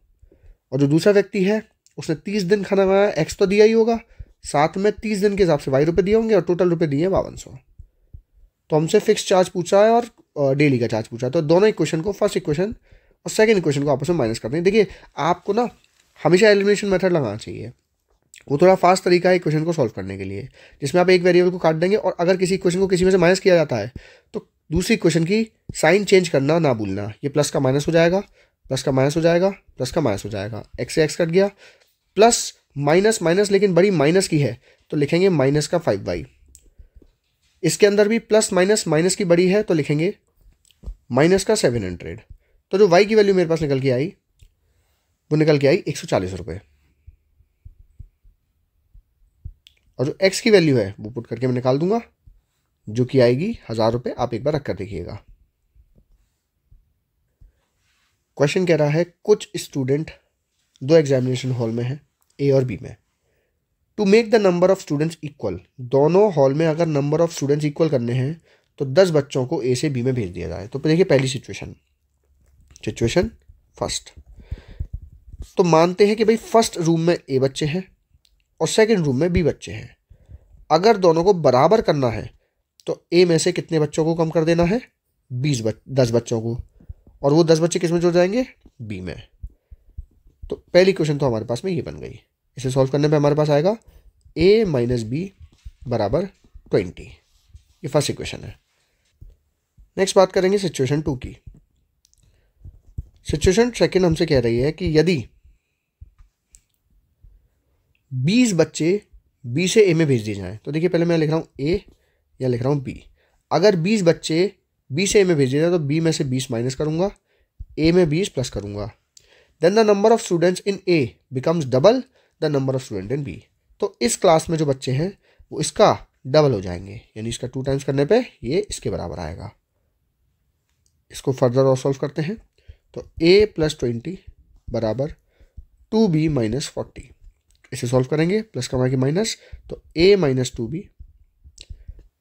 और जो दूसरा व्यक्ति है उसने 30 दिन खाना खाया, एक्स तो दिया ही होगा, साथ में 30 दिन के हिसाब से वाई रुपये दिए होंगे, और टोटल रुपये दिए 5200। तो हमसे फिक्स चार्ज पूछा है और डेली का चार्ज पूछा है। तो दोनों इक्वेशन को, फर्स्ट इक्वेशन और सेकंड इक्वेशन को आपस में माइनस करते हैं। देखिए आपको ना हमेशा एलिमिनेशन मेथड लगाना चाहिए, वो थोड़ा फास्ट तरीका है इक्वेशन को सॉल्व करने के लिए, जिसमें आप एक वेरिएबल को काट देंगे और अगर किसी इक्वेशन को किसी में से माइनस किया जाता है तो दूसरी इक्वेशन की साइन चेंज करना ना भूलना। ये प्लस का माइनस हो जाएगा, प्लस का माइनस हो जाएगा, प्लस का माइनस हो जाएगा, एक्स से एक्स कट गया, प्लस माइनस माइनस लेकिन बड़ी माइनस की है तो लिखेंगे माइनस का 5y। इसके अंदर भी प्लस माइनस माइनस की बड़ी है तो लिखेंगे माइनस का 700। तो जो y की वैल्यू मेरे पास निकल के आई वो निकल के आई 140 रुपये, और जो x की वैल्यू है वो पुट करके मैं निकाल दूंगा जो कि आएगी 1000 रुपये। आप एक बार रख कर देखिएगा। क्वेश्चन कह रहा है कुछ स्टूडेंट दो एग्जामिनेशन हॉल में है, ए और बी में। To make the number of students equal, दोनों हॉल में अगर नंबर ऑफ स्टूडेंट्स इक्वल करने हैं तो 10 बच्चों को ए से बी में भेज दिया जाए। तो देखिए पहली सिचुएशन फर्स्ट, तो मानते हैं कि भाई फर्स्ट रूम में ए बच्चे हैं और सेकंड रूम में बी बच्चे हैं। अगर दोनों को बराबर करना है तो ए में से कितने बच्चों को कम कर देना है, 10 बच्चों को, और वो 10 बच्चे किस में जुड़ जाएंगे, बी में। तो पहली क्वेश्चन तो हमारे पास में ये बन गई। इसे सॉल्व करने पे हमारे पास आएगा a माइनस बी बराबर 20। ये फर्स्ट इक्वेशन है। नेक्स्ट बात करेंगे सिचुएशन 2 की। सिचुएशन सेकंड हमसे कह रही है कि यदि 20 बच्चे बी से ए में भेज दिए जाएं, तो देखिए पहले मैं लिख रहा हूँ ए या लिख रहा हूँ बी। अगर 20 बच्चे बी से ए में भेज दिए जाए तो बी में से 20 माइनस करूंगा, ए में 20 प्लस करूंगा। Then the number of students in A becomes double the number of student in B. तो इस क्लास में जो बच्चे हैं वो इसका डबल हो जाएंगे, यानी इसका 2 टाइम्स करने पे ये इसके बराबर आएगा। इसको फर्दर और सॉल्व करते हैं। तो a प्लस 20 बराबर 2b माइनस 40। इसे सॉल्व करेंगे, प्लस का की माइनस, तो a माइनस 2b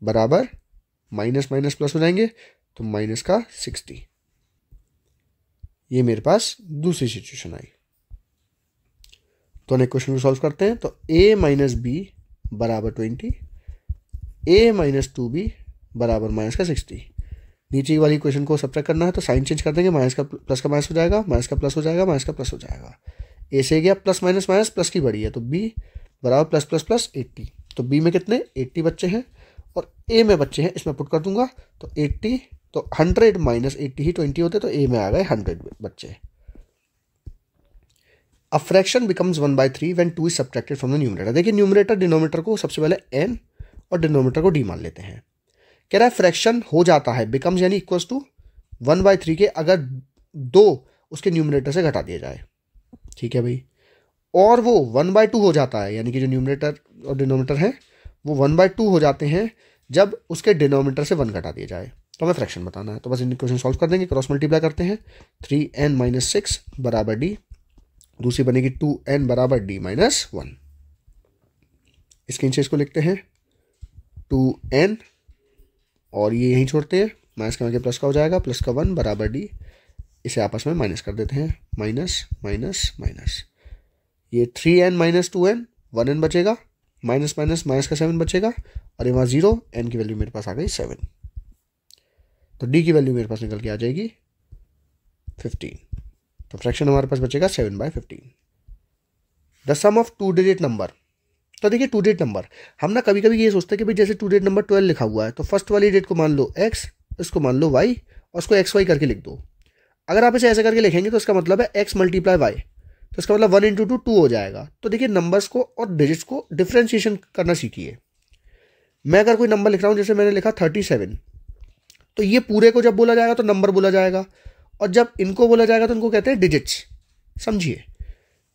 बराबर माइनस माइनस प्लस हो जाएंगे तो माइनस का 60। ये मेरे पास दूसरी सिचुएशन आई। तो अनेक क्वेश्चन को सॉल्व करते हैं। तो a माइनस बी बराबर 20, a माइनस 2b बराबर माइनस का 60। नीचे वाली क्वेश्चन को सब्ट्रैक्ट करना है तो साइन चेंज कर देंगे, माइनस का प्लस का माइनस हो जाएगा, माइनस का प्लस हो जाएगा, माइनस का प्लस हो जाएगा। ए से गया प्लस माइनस माइनस, प्लस की बड़ी है तो b बराबर प्लस प्लस प्लस 80। तो b में कितने 80 बच्चे हैं और a में बच्चे हैं, इसमें पुट कर दूंगा तो 80, तो 100 माइनस 80 ही 20 होते, तो a में आ गए 100 बच्चे। A fraction becomes 1/3 when 2 is subtracted from the numerator. देखिए न्यूमरेटर डिनोमिनेटर को सबसे पहले n और डिनोमिनेटर को d मान लेते हैं। कह रहा है फ्रैक्शन हो जाता है, बिकम्स यानी इक्वल्स टू 1/3 के अगर 2 उसके न्यूमरेटर से घटा दिया जाए, ठीक है भाई, और वो 1/2 हो जाता है, यानी कि जो न्यूमरेटर और डिनोमिनेटर है वो 1/2 हो जाते हैं जब उसके डिनोमिनेटर से 1 घटा दिया जाए। तो हमें फ्रैक्शन बताना है, तो बस इन इक्वेशन सॉल्व कर देंगे, क्रॉस मल्टीप्लाई करते हैं। 3n माइनस 6 बराबर d, दूसरी बनेगी 2n बराबर d माइनस 1। इसके नीचे इसको लिखते हैं 2n और ये यहीं छोड़ते हैं, माइनस का प्लस का हो जाएगा, प्लस का 1 बराबर d। इसे आपस में माइनस कर देते हैं, माइनस माइनस माइनस, ये 3n माइनस 2n 1n बचेगा, माइनस माइनस माइनस का 7 बचेगा, और ये वहाँ 0, n की वैल्यू मेरे पास आ गई 7। तो d की वैल्यू मेरे पास निकल के आ जाएगी 15। तो फ्रैक्शन हमारे पास बचेगा 7/15। The sum of 2 digit number तो देखिए टू डिजिट नंबर, हम ना कभी कभी ये सोचते हैं कि भाई जैसे टू डिजिट नंबर 12 लिखा हुआ है तो फर्स्ट वाली डिजिट को मान लो x, इसको मान लो y और उसको xy करके लिख दो। अगर आप इसे ऐसे करके लिखेंगे तो इसका मतलब है x मल्टीप्लाई वाई, तो इसका मतलब 1 इंटू 2 हो जाएगा। तो देखिए नंबर्स को और डिजिट्स को डिफ्रेंशिएशन करना सीखिए। मैं अगर कोई नंबर लिख रहा हूँ, जैसे मैंने लिखा 37, तो ये पूरे को जब बोला जाएगा तो नंबर बोला जाएगा, और जब इनको बोला जाएगा तो इनको कहते हैं डिजिट्स। समझिए,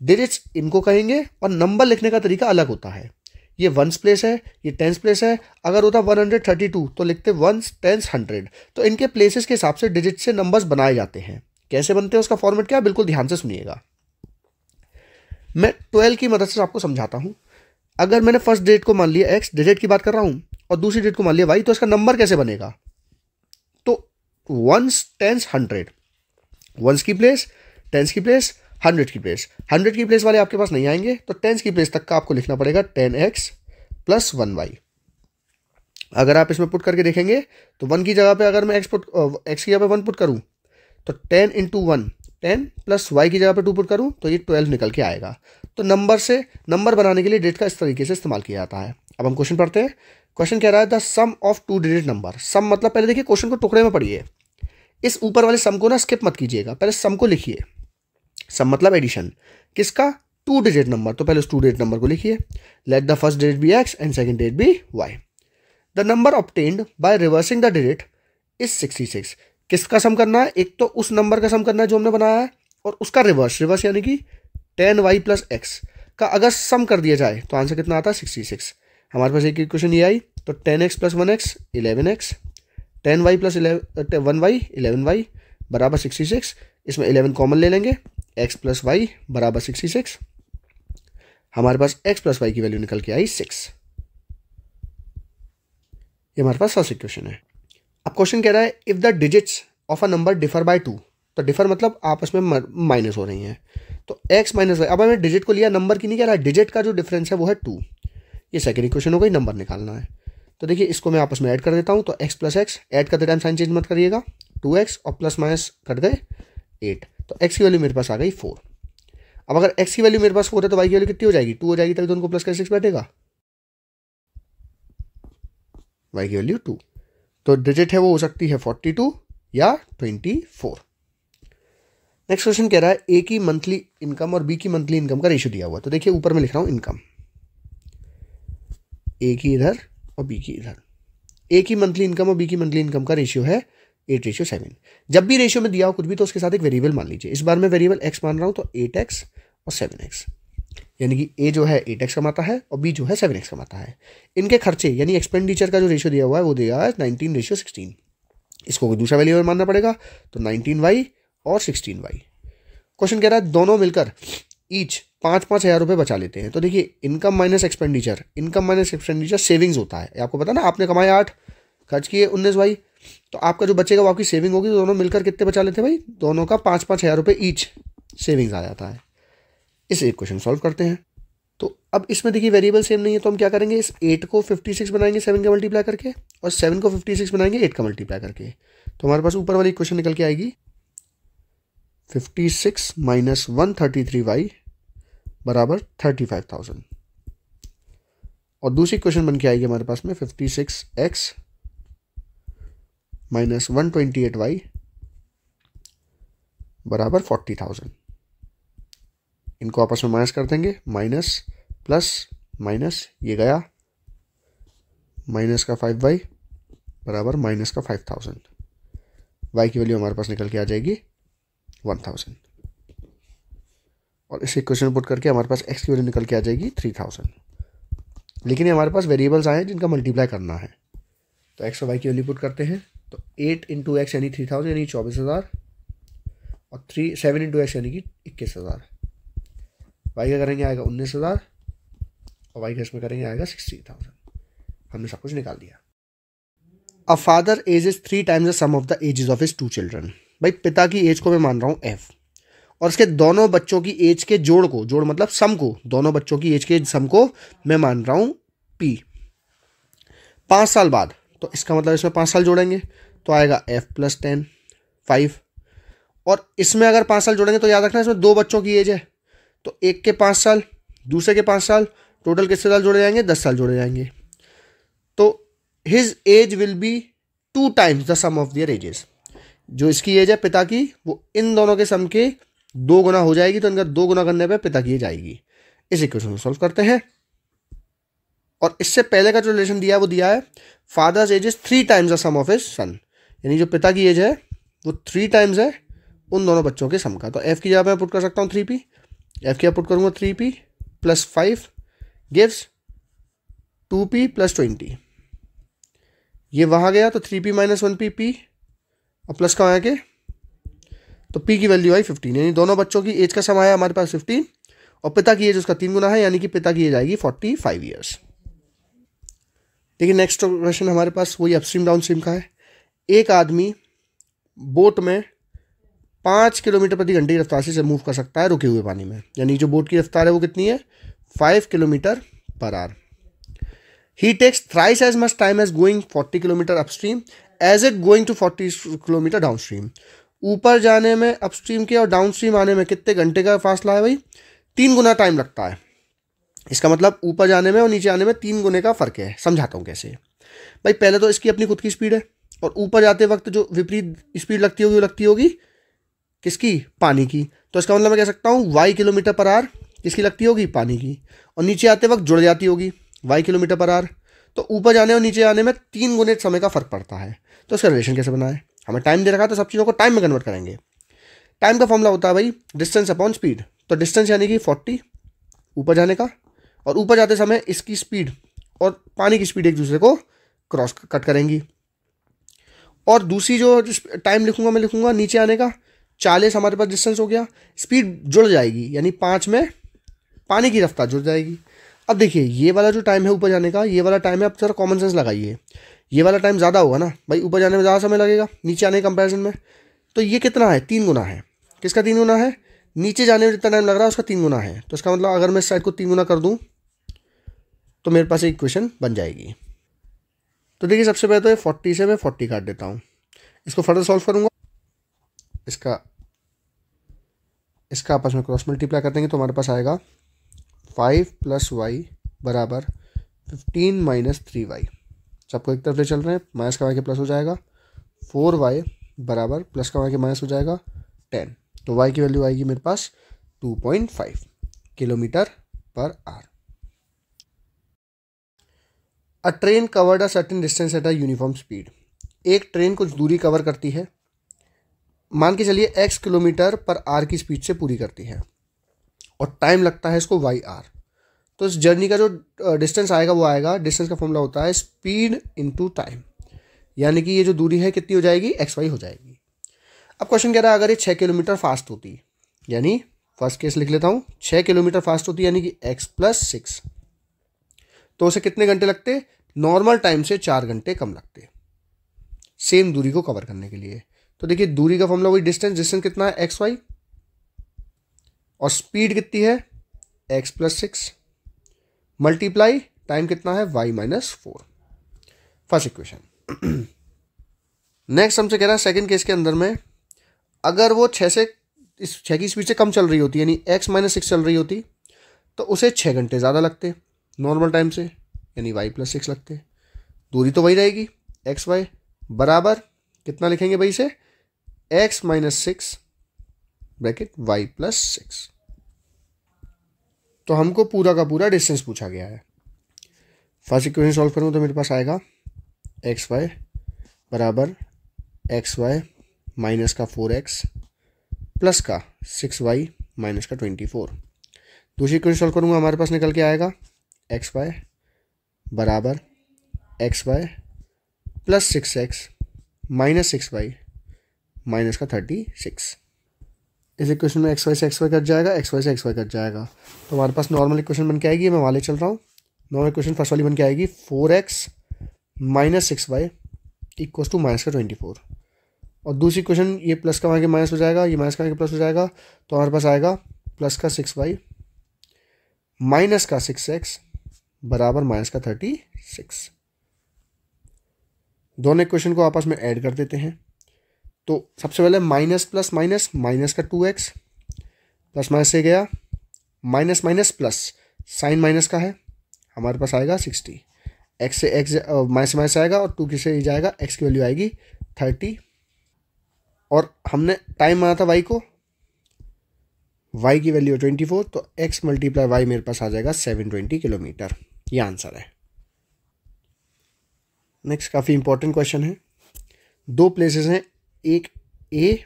डिजिट्स इनको कहेंगे और नंबर लिखने का तरीका अलग होता है। ये वंस प्लेस है, ये टेंस प्लेस है। अगर होता 132 तो लिखते वंस टेंस 100। तो इनके प्लेसेस के हिसाब से डिजिट से नंबर्स बनाए जाते हैं। कैसे बनते हैं उसका फॉर्मेट क्या है, बिल्कुल ध्यान से सुनिएगा। मैं 12 की मदद से आपको समझाता हूं। अगर मैंने फर्स्ट डिजिट को मान लिया x, डिजिट की बात कर रहा हूं, और दूसरी डिजिट को मान लिया y, तो इसका नंबर कैसे बनेगा? तो वंस टेंस 100, वंस की प्लेस, टेंस की प्लेस, 100 की प्लेस। 100 की प्लेस वाले आपके पास नहीं आएंगे, तो टेंस की प्लेस तक का आपको लिखना पड़ेगा 10x प्लस 1y। अगर आप इसमें पुट करके देखेंगे तो 1 की जगह पे अगर मैं x की जगह पे 1 पुट करूं तो 10 इंटू 1 10 प्लस y की जगह पे 2 पुट करूं तो ये 12 निकल के आएगा। तो नंबर बनाने के लिए डिजिट का इस तरीके से इस्तेमाल किया जाता है। अब हम क्वेश्चन पढ़ते हैं। क्वेश्चन कह रहा है the sum of two digit number. Sum मतलब पहले देखिए क्वेश्चन को टुकड़े में पढ़िए। इस ऊपर वाले सम को ना स्किप मत कीजिएगा, पहले सम को लिखिए। सम मतलब एडिशन, किसका? Two digit number. तो पहले उस टू डिजिट नंबर को लिखिए। Let the first digit be x and second digit be y। The number obtained by reversing the digit is 66। किसका सम करना है? एक तो उस नंबर का सम करना है जो हमने बनाया है, और उसका रिवर्स यानी कि 10y प्लस x का अगर सम कर दिया जाए तो आंसर कितना आता है? 66। हमारे पास एक इक्वेशन ये आई, तो 10x plus 1x 11x, 10y plus 1y 11y बराबर 66। इसमें 11 कॉमन ले लेंगे, x प्लस वाई बराबर 66। हमारे पास x प्लस वाई की वैल्यू निकल के आई 6। ये हमारे पास फर्स्ट इक्वेशन है। अब क्वेश्चन कह रहा है if the digits of a number differ by 2। तो डिफर मतलब आपस में माइनस हो रही हैं। तो x माइनस वाई, अब हमें डिजिट को लिया, नंबर की नहीं कह रहा है, डिजिट का जो डिफरेंस है वो है 2। ये सेकंड इक्वेशन हो गई, नंबर निकालना है। तो देखिए इसको मैं आपस में ऐड कर देता हूं। तो x प्लस एक्स, ऐड करते टाइम साइन चेंज मत करिएगा, 2x और प्लस माइनस कट गए 8। तो x की वैल्यू मेरे पास आ गई 4। अब अगर x की वैल्यू मेरे पास 4 है तो y की वैल्यू कितनी हो जाएगी? 2 हो जाएगी, तभी तो उनको प्लस कर 6 बैठेगा, y की वैल्यू 2। तो डिजिट है वो हो सकती है 42 या 24। नेक्स्ट क्वेश्चन कह रहा है ए की मंथली इनकम और बी की मंथली इनकम का रेशियो दिया हुआ। तो देखिए ऊपर मैं लिख रहा हूं इनकम, ए की इधर और बी की इधर। ए की मंथली इनकम और बी की मंथली इनकम का रेशियो है 8:7। जब भी रेशियो में दिया हो कुछ भी तो उसके साथ एक वेरिएबल मान लीजिए। इस बार मैं वेरिएबल x मान रहा हूं, तो 8x और 7x, यानी कि a जो है 8x कमाता है और b जो है 7x कमाता है। इनके खर्चे यानी एक्सपेंडिचर का जो रेशियो दिया हुआ है वो दिया है 19:16। इसको कोई दूसरा वेरिएबल मानना पड़ेगा, तो 19y और 16y। क्वेश्चन कह रहा है दोनों मिलकर ईच 5-5 हज़ार रुपये बचा लेते हैं। तो देखिए इनकम माइनस एक्सपेंडिचर सेविंग्स होता है। आपको पता ना, आपने कमाए 8, खर्च किए 19y, तो आपका जो बचेगा वो आपकी सेविंग होगी। तो दोनों मिलकर कितने बचा लेते हैं भाई? दोनों का 5-5 हज़ार रुपये ईच सेविंग्स आ जाता है। इस एक क्वेश्चन सॉल्व करते हैं। तो अब इसमें देखिए वेरिएबल सेम नहीं है, तो हम क्या करेंगे, इस 8 को 56 बनाएंगे 7 का मल्टीप्लाई करके, और 7 को 56 बनाएंगे 8 का मल्टीप्लाई करके। तो हमारे पास ऊपर वाली इक्वेशन निकल के आएगी 56 माइनस 133y बराबर 35,000। और दूसरी क्वेश्चन बन के आएगी हमारे पास में 56x माइनस 128y बराबर 40,000। इनको आपस में माइनस कर देंगे, माइनस प्लस माइनस, ये गया, माइनस का 5y बराबर माइनस का 5,000। y की वैल्यू हमारे पास निकल के आ जाएगी 1000। और इस इक्वेशन पुट करके हमारे पास x की वैल्यू निकल के आ जाएगी 3000। लेकिन ये हमारे पास वेरिएबल्स आए हैं जिनका मल्टीप्लाई करना है। तो x और y की वैल्यू पुट करते हैं। तो 8 इंटू एक्स यानी 3000 यानी 24,000, और 7 इंटू एक्स यानी कि 21,000। वाई का करेंगे आएगा 19,000, और वाई का इसमें करेंगे आएगा 60,000। हमने सब कुछ निकाल दिया। A father ages 3 times the sum of the ages of his 2 children. भाई पिता की एज को मैं मान रहा हूँ f, और उसके दोनों बच्चों की एज के जोड़ मतलब सम को, दोनों बच्चों की एज के सम को मैं मान रहा हूँ p। 5 साल बाद, तो इसका मतलब इसमें 5 साल जोड़ेंगे तो आएगा f प्लस 10 5। और इसमें अगर 5 साल जोड़ेंगे तो याद रखना इसमें 2 बच्चों की एज है, तो एक के 5 साल, दूसरे के 5 साल, टोटल कितने साल जोड़े जाएंगे? 10 साल जोड़े जाएंगे। तो his age will be 2 times the sum of their ages. जो इसकी एज है पिता की, वो इन दोनों के सम के 2 गुना हो जाएगी, तो इनका 2 गुना करने पे पिता की एज आएगी। इस इक्वेशन को सॉल्व करते हैं। और इससे पहले का जो रिलेशन दिया है वो दिया है father's age is 3 times the sum of his son, यानी जो पिता की एज है वो 3 times है उन दोनों बच्चों के सम का। तो एफ की जगह मैं पुट कर सकता हूँ 3p, एफ की पुट करूंगा 3p + 5 गिव्स 2p + 20। ये वहां गया तो 3p - 1p p, और प्लस का आया के, तो p की वैल्यू आई 15, यानी दोनों बच्चों की एज का सम आया हमारे पास 15, और पिता की एज उसका 3 गुना है, यानी कि पिता की एज आएगी 45 ईयर्स। देखिए नेक्स्ट क्वेश्चन हमारे पास वही अपस्ट्रीम डाउनस्ट्रीम का है। एक आदमी बोट में 5 किलोमीटर प्रति घंटे की रफ्तार से मूव कर सकता है रुके हुए पानी में, यानी जो बोट की रफ्तार है वो कितनी है? 5 kilometre per hour. He takes thrice as much time as going 40 kilometre upstream as it going to 40 kilometre downstream. ऊपर जाने में अपस्ट्रीम के और डाउनस्ट्रीम आने में कितने घंटे का फासला है भाई? 3 गुना टाइम लगता है। इसका मतलब ऊपर जाने में और नीचे आने में 3 गुने का फर्क है। समझाता हूँ कैसे। भाई पहले तो इसकी अपनी खुद की स्पीड है, और ऊपर जाते वक्त जो विपरीत स्पीड लगती होगी वो लगती होगी किसकी? पानी की। तो इसका मतलब मैं कह सकता हूँ y किलोमीटर पर आवर किसकी लगती होगी? पानी की। और नीचे आते वक्त जुड़ जाती होगी y किलोमीटर पर आवर। तो ऊपर जाने और नीचे आने में 3 गुने समय का फर्क पड़ता है। तो इसका रिलेशन कैसे बनाए? हमें टाइम दे रखा है तो सब चीज़ों को टाइम में कन्वर्ट करेंगे। टाइम का फॉर्मूला होता है भाई डिस्टेंस अपॉन स्पीड। तो डिस्टेंस यानी कि 40 ऊपर जाने का, और ऊपर जाते समय इसकी स्पीड और पानी की स्पीड एक दूसरे को क्रॉस कट करेंगी। और दूसरी जो टाइम लिखूंगा मैं लिखूंगा नीचे आने का 40 हमारे पास डिस्टेंस हो गया, स्पीड जुड़ जाएगी यानी 5 में पानी की रफ्तार जुड़ जाएगी। अब देखिए ये वाला जो टाइम है ऊपर जाने का, ये वाला टाइम है, अब जरा कॉमन सेंस लगाइए, ये वाला टाइम ज़्यादा होगा ना भाई, ऊपर जाने में ज़्यादा समय लगेगा नीचे आने के कंपैरिजन में। तो ये कितना है? 3 गुना है। किसका 3 गुना है? नीचे जाने में जितना टाइम लग रहा है उसका 3 गुना है। तो इसका मतलब अगर मैं इस साइड को 3 गुना कर दूँ तो मेरे पास एक इक्वेशन बन जाएगी। तो देखिए सबसे पहले तो ये 40 से मैं 40 काट देता हूँ, इसको फर्दर सॉल्व करूँगा। इसका आपस में क्रॉस मल्टीप्लाई कर देंगे तो हमारे पास आएगा 5 + y बराबर 15 - 3y। सबको एक तरफ ले चल रहे हैं, माइनस का y के प्लस हो जाएगा, 4y बराबर प्लस का y के माइनस हो जाएगा 10। तो y की वैल्यू आएगी मेरे पास 2.5 kilometre per our. A train covered a certain distance at a uniform speed. एक ट्रेन कुछ दूरी कवर करती है, मान के चलिए x किलोमीटर पर आवर की स्पीड से पूरी करती है, और टाइम लगता है इसको y आर। तो इस जर्नी का जो डिस्टेंस आएगा वो आएगा, डिस्टेंस का फॉर्मूला होता है स्पीड इनटू टाइम, यानी कि ये जो दूरी है कितनी हो जाएगी? xy हो जाएगी। अब क्वेश्चन कह रहा है अगर ये 6 किलोमीटर फास्ट होती, यानी फर्स्ट केस लिख लेता हूँ, 6 किलोमीटर फास्ट होती यानी कि x + 6, तो उसे कितने घंटे लगते? नॉर्मल टाइम से 4 घंटे कम लगते सेम दूरी को कवर करने के लिए। तो देखिए दूरी का फॉर्मूला वही डिस्टेंस कितना है? xy, और स्पीड कितनी है? x + 6 मल्टीप्लाई टाइम कितना है? y - 4। First equation. नेक्स्ट हमसे कह रहा है सेकंड केस के अंदर में अगर वो 6 की स्पीड से कम चल रही होती, यानी x - 6 चल रही होती, तो उसे 6 घंटे ज़्यादा लगते नॉर्मल टाइम से, यानी y + 6 लगते। दूरी तो वही रहेगी xy बराबर कितना लिखेंगे भाई इसे? x - 6 bracket y + 6। तो हमको पूरा का पूरा डिस्टेंस पूछा गया है। फर्स्ट इक्वेशन सॉल्व करूँ तो मेरे पास आएगा xy बराबर xy माइनस का 4x प्लस का 6y माइनस का 24। दूसरी इक्वेशन सॉल्व करूँगा हमारे पास निकल के आएगा xy बराबर xy plus 6x minus 6y minus का 36। इस इक्वेशन में xy से xy कट जाएगा, xy से xy कट जाएगा, तो हमारे पास नॉर्मल इक्वेशन बन के आएगी। मैं वाले चल रहा हूँ, नॉर्मल इक्वेशन फर्स्ट वाली बन के आएगी 4x minus 6y equals to minus का 24, और दूसरी इक्वेशन ये प्लस का वहाँ के माइनस हो जाएगा, ये माइनस का वहाँ के प्लस हो जाएगा, तो हमारे पास आएगा प्लस का 6y माइनस का 6x बराबर माइनस का 36। दोनों इक्वेशन को आपस में ऐड कर देते हैं। तो सबसे पहले माइनस प्लस माइनस, माइनस का 2x प्लस माइनस से गया, minus minus plus, sign minus का है हमारे पास आएगा 60, एक्स से एक्स माइनस आएगा और 2 किससे जाएगा, एक्स की वैल्यू आएगी 30, और हमने टाइम माना था वाई को, वाई की वैल्यू 24, तो एक्स मल्टीप्लाई वाई मेरे पास आ जाएगा 720 किलोमीटर। ये आंसर है। नेक्स्ट काफ़ी इंपॉर्टेंट क्वेश्चन है। 2 प्लेसेस हैं, एक ए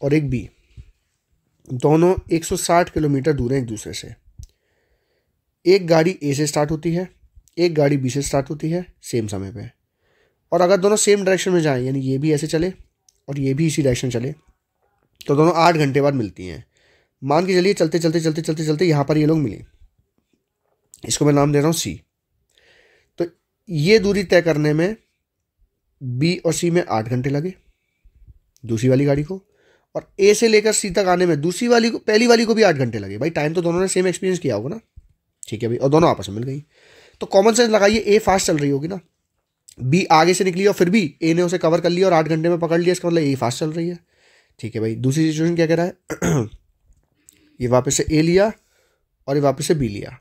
और एक बी, दोनों 160 किलोमीटर दूर हैं एक दूसरे से। एक गाड़ी ए से स्टार्ट होती है, एक गाड़ी बी से स्टार्ट होती है सेम समय पे, और अगर दोनों सेम डायरेक्शन में जाएं, यानी ये भी ऐसे चले और ये भी इसी डायरेक्शन चले, तो दोनों 8 घंटे बाद मिलती हैं। मान के चलिए चलते चलते चलते चलते चलते यहाँ पर ये लोग मिले, इसको मैं नाम दे रहा हूँ सी। तो ये दूरी तय करने में बी और सी में 8 घंटे लगे दूसरी वाली गाड़ी को, और ए से लेकर सी तक आने में दूसरी वाली को, पहली वाली को भी 8 घंटे लगे। भाई टाइम तो दोनों ने सेम एक्सपीरियंस किया होगा ना, ठीक है भाई, और दोनों आपस में मिल गई। तो कॉमन सेंस लगाइए, ए फास्ट चल रही होगी ना, बी आगे से निकली और फिर भी ए ने उसे कवर कर लिया और 8 घंटे में पकड़ लिया, इसका मतलब ए फास्ट चल रही है, ठीक है भाई। दूसरी सिचुएशन क्या कह रहा है ये वापस से ए लिया और ये वापस से बी लिया,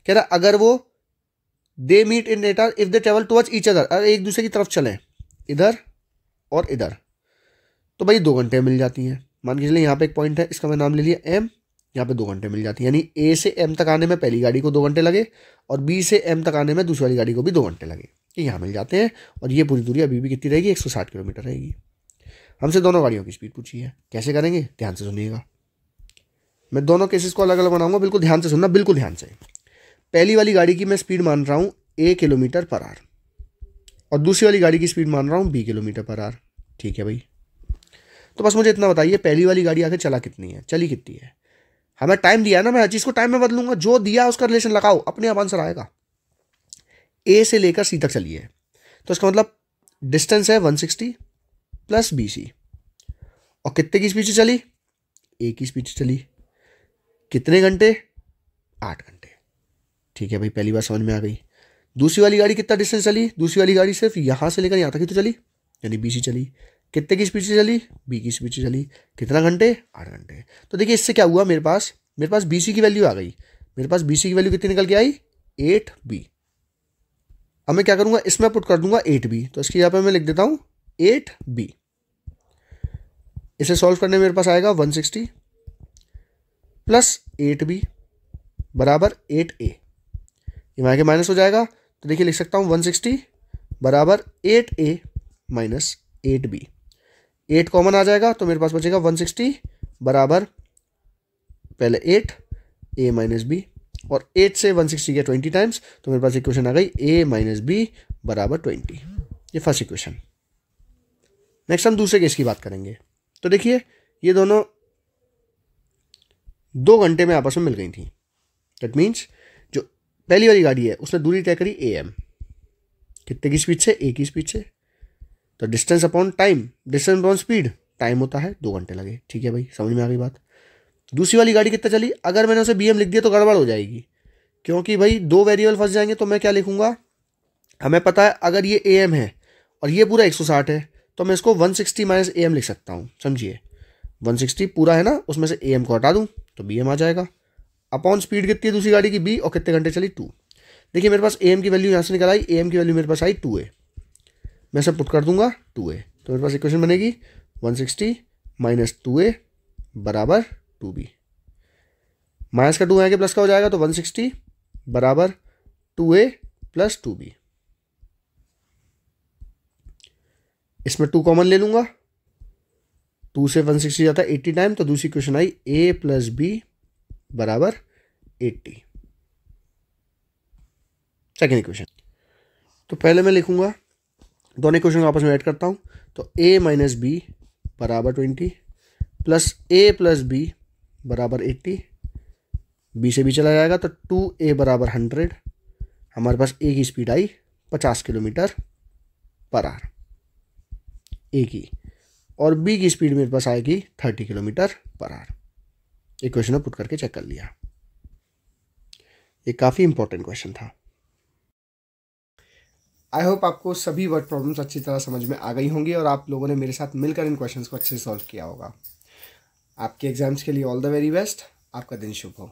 कह रहा अगर वो they meet in data if they travel towards each other, अगर एक दूसरे की तरफ चलें इधर और इधर, तो भाई 2 घंटे मिल जाती हैं। मान के चलिए यहाँ पे एक पॉइंट है, इसका मैं नाम ले लिया एम, यहाँ पे 2 घंटे मिल जाती है, यानी ए से एम तक आने में पहली गाड़ी को 2 घंटे लगे और बी से एम तक आने में दूसरी वाली गाड़ी को भी 2 घंटे लगे। ये यहाँ मिल जाते हैं, और ये पूरी दूरी अभी भी कितनी रहेगी, 160 किलोमीटर रहेगी। हमसे दोनों गाड़ियों की स्पीड पूछी है, कैसे करेंगे ध्यान से सुनिएगा। मैं दोनों केसेस को अलग अलग बनाऊंगा, बिल्कुल ध्यान से सुनना, बिल्कुल ध्यान से। पहली वाली गाड़ी की मैं स्पीड मान रहा हूँ ए किलोमीटर पर आवर, और दूसरी वाली गाड़ी की स्पीड मान रहा हूँ बी किलोमीटर पर आवर, ठीक है भाई। तो बस मुझे इतना बताइए, पहली वाली गाड़ी आगे चली कितनी है। हमें टाइम दिया है ना, मैं हर चीज़ को टाइम में बदलूंगा, जो दिया उसका रिलेशन लगाओ, अपने आप आंसर आएगा। ए से लेकर सी तक चलिए, तो इसका मतलब डिस्टेंस है 160 प्लस बी सी, और कितने की स्पीड से चली, ए की स्पीड से चली, कितने घंटे, 8 घंटे, ठीक है भाई, पहली बार समझ में आ गई। दूसरी वाली गाड़ी कितना डिस्टेंस चली, दूसरी वाली गाड़ी सिर्फ यहाँ से लेकर यहाँ तक ही तो चली, यानी बी सी चली, कितने की स्पीड से चली, बी की स्पीड से चली, कितना घंटे, 8 घंटे। तो देखिए इससे क्या हुआ, मेरे पास बी सी की वैल्यू आ गई, मेरे पास बी सी की वैल्यू कितनी निकल के आई, 8b। अब मैं क्या करूंगा, इसमें पुट कर दूंगा 8b, तो इसकी यहाँ पे मैं लिख देता हूँ 8b। इसे सॉल्व करने में मेरे पास आएगा 160 प्लस 8b बराबर 8a, ये वहाँ के माइनस हो जाएगा, तो देखिए लिख सकता हूँ 160 बराबर 8a माइनस 8b, 8 कॉमन आ जाएगा, तो मेरे पास बचेगा 160 बराबर पहले 8 a माइनस बी, और 8 से 160 गया 20 टाइम्स, तो मेरे पास इक्वेशन आ गई a माइनस बी बराबर 20। ये फर्स्ट इक्वेशन। नेक्स्ट हम दूसरे केस की बात करेंगे। तो देखिए ये दोनों 2 घंटे में आपस में मिल गई थी, दैट मीन्स जो पहली वाली गाड़ी है उसने दूरी तय करी am, कितने की स्पीड से, a की स्पीड से, तो distance upon time, distance upon speed, time होता है 2 घंटे लगे, ठीक है भाई, समझ में आ गई बात। दूसरी वाली गाड़ी कितना चली, अगर मैंने उसे bm लिख दिया तो गड़बड़ हो जाएगी, क्योंकि भाई 2 वेरिएबल फंस जाएंगे। तो मैं क्या लिखूंगा, हमें पता है अगर ये am है और ये पूरा 160 है, तो मैं इसको 160 माइनस am लिख सकता हूँ, समझिए 160 पूरा है ना, उसमें से am को हटा दूँ तो bm आ जाएगा, अपॉन स्पीड कितनी है दूसरी गाड़ी की b, और कितने घंटे चली 2। देखिए मेरे पास am की वैल्यू यहाँ से निकल आई, am की वैल्यू मेरे पास आई 2a, मैं इसे पुट कर दूंगा 2a, तो मेरे पास इक्वेशन बनेगी 160 माइनस 2a बराबर 2b, माइनस का 2 आगे प्लस का हो जाएगा, तो 160 बराबर 2a प्लस 2b, इसमें 2 कॉमन ले लूंगा, 2 से 160 जाता है 80 टाइम, तो दूसरी equation I a plus b बराबर 80। सेकेंड इक्वेशन, तो पहले मैं लिखूंगा, दोनों इक्वेशन को आपस में ऐड करता हूं, तो a माइनस बी बराबर 20 प्लस a प्लस बी बराबर 80, b से भी चला जाएगा, तो 2a बराबर 100, हमारे पास a की speed I 50 kilometre per our a की, और b की स्पीड मेरे पास आएगी 30 किलोमीटर पर आवर। इक्वेशन में पुट करके चेक कर लिया। ये काफ़ी इंपॉर्टेंट क्वेश्चन था। आई होप आपको सभी वर्ड प्रॉब्लम्स अच्छी तरह समझ में आ गई होंगी और आप लोगों ने मेरे साथ मिलकर इन क्वेश्चंस को अच्छे से सॉल्व किया होगा। आपके एग्जाम्स के लिए ऑल द वेरी बेस्ट। आपका दिन शुभ हो।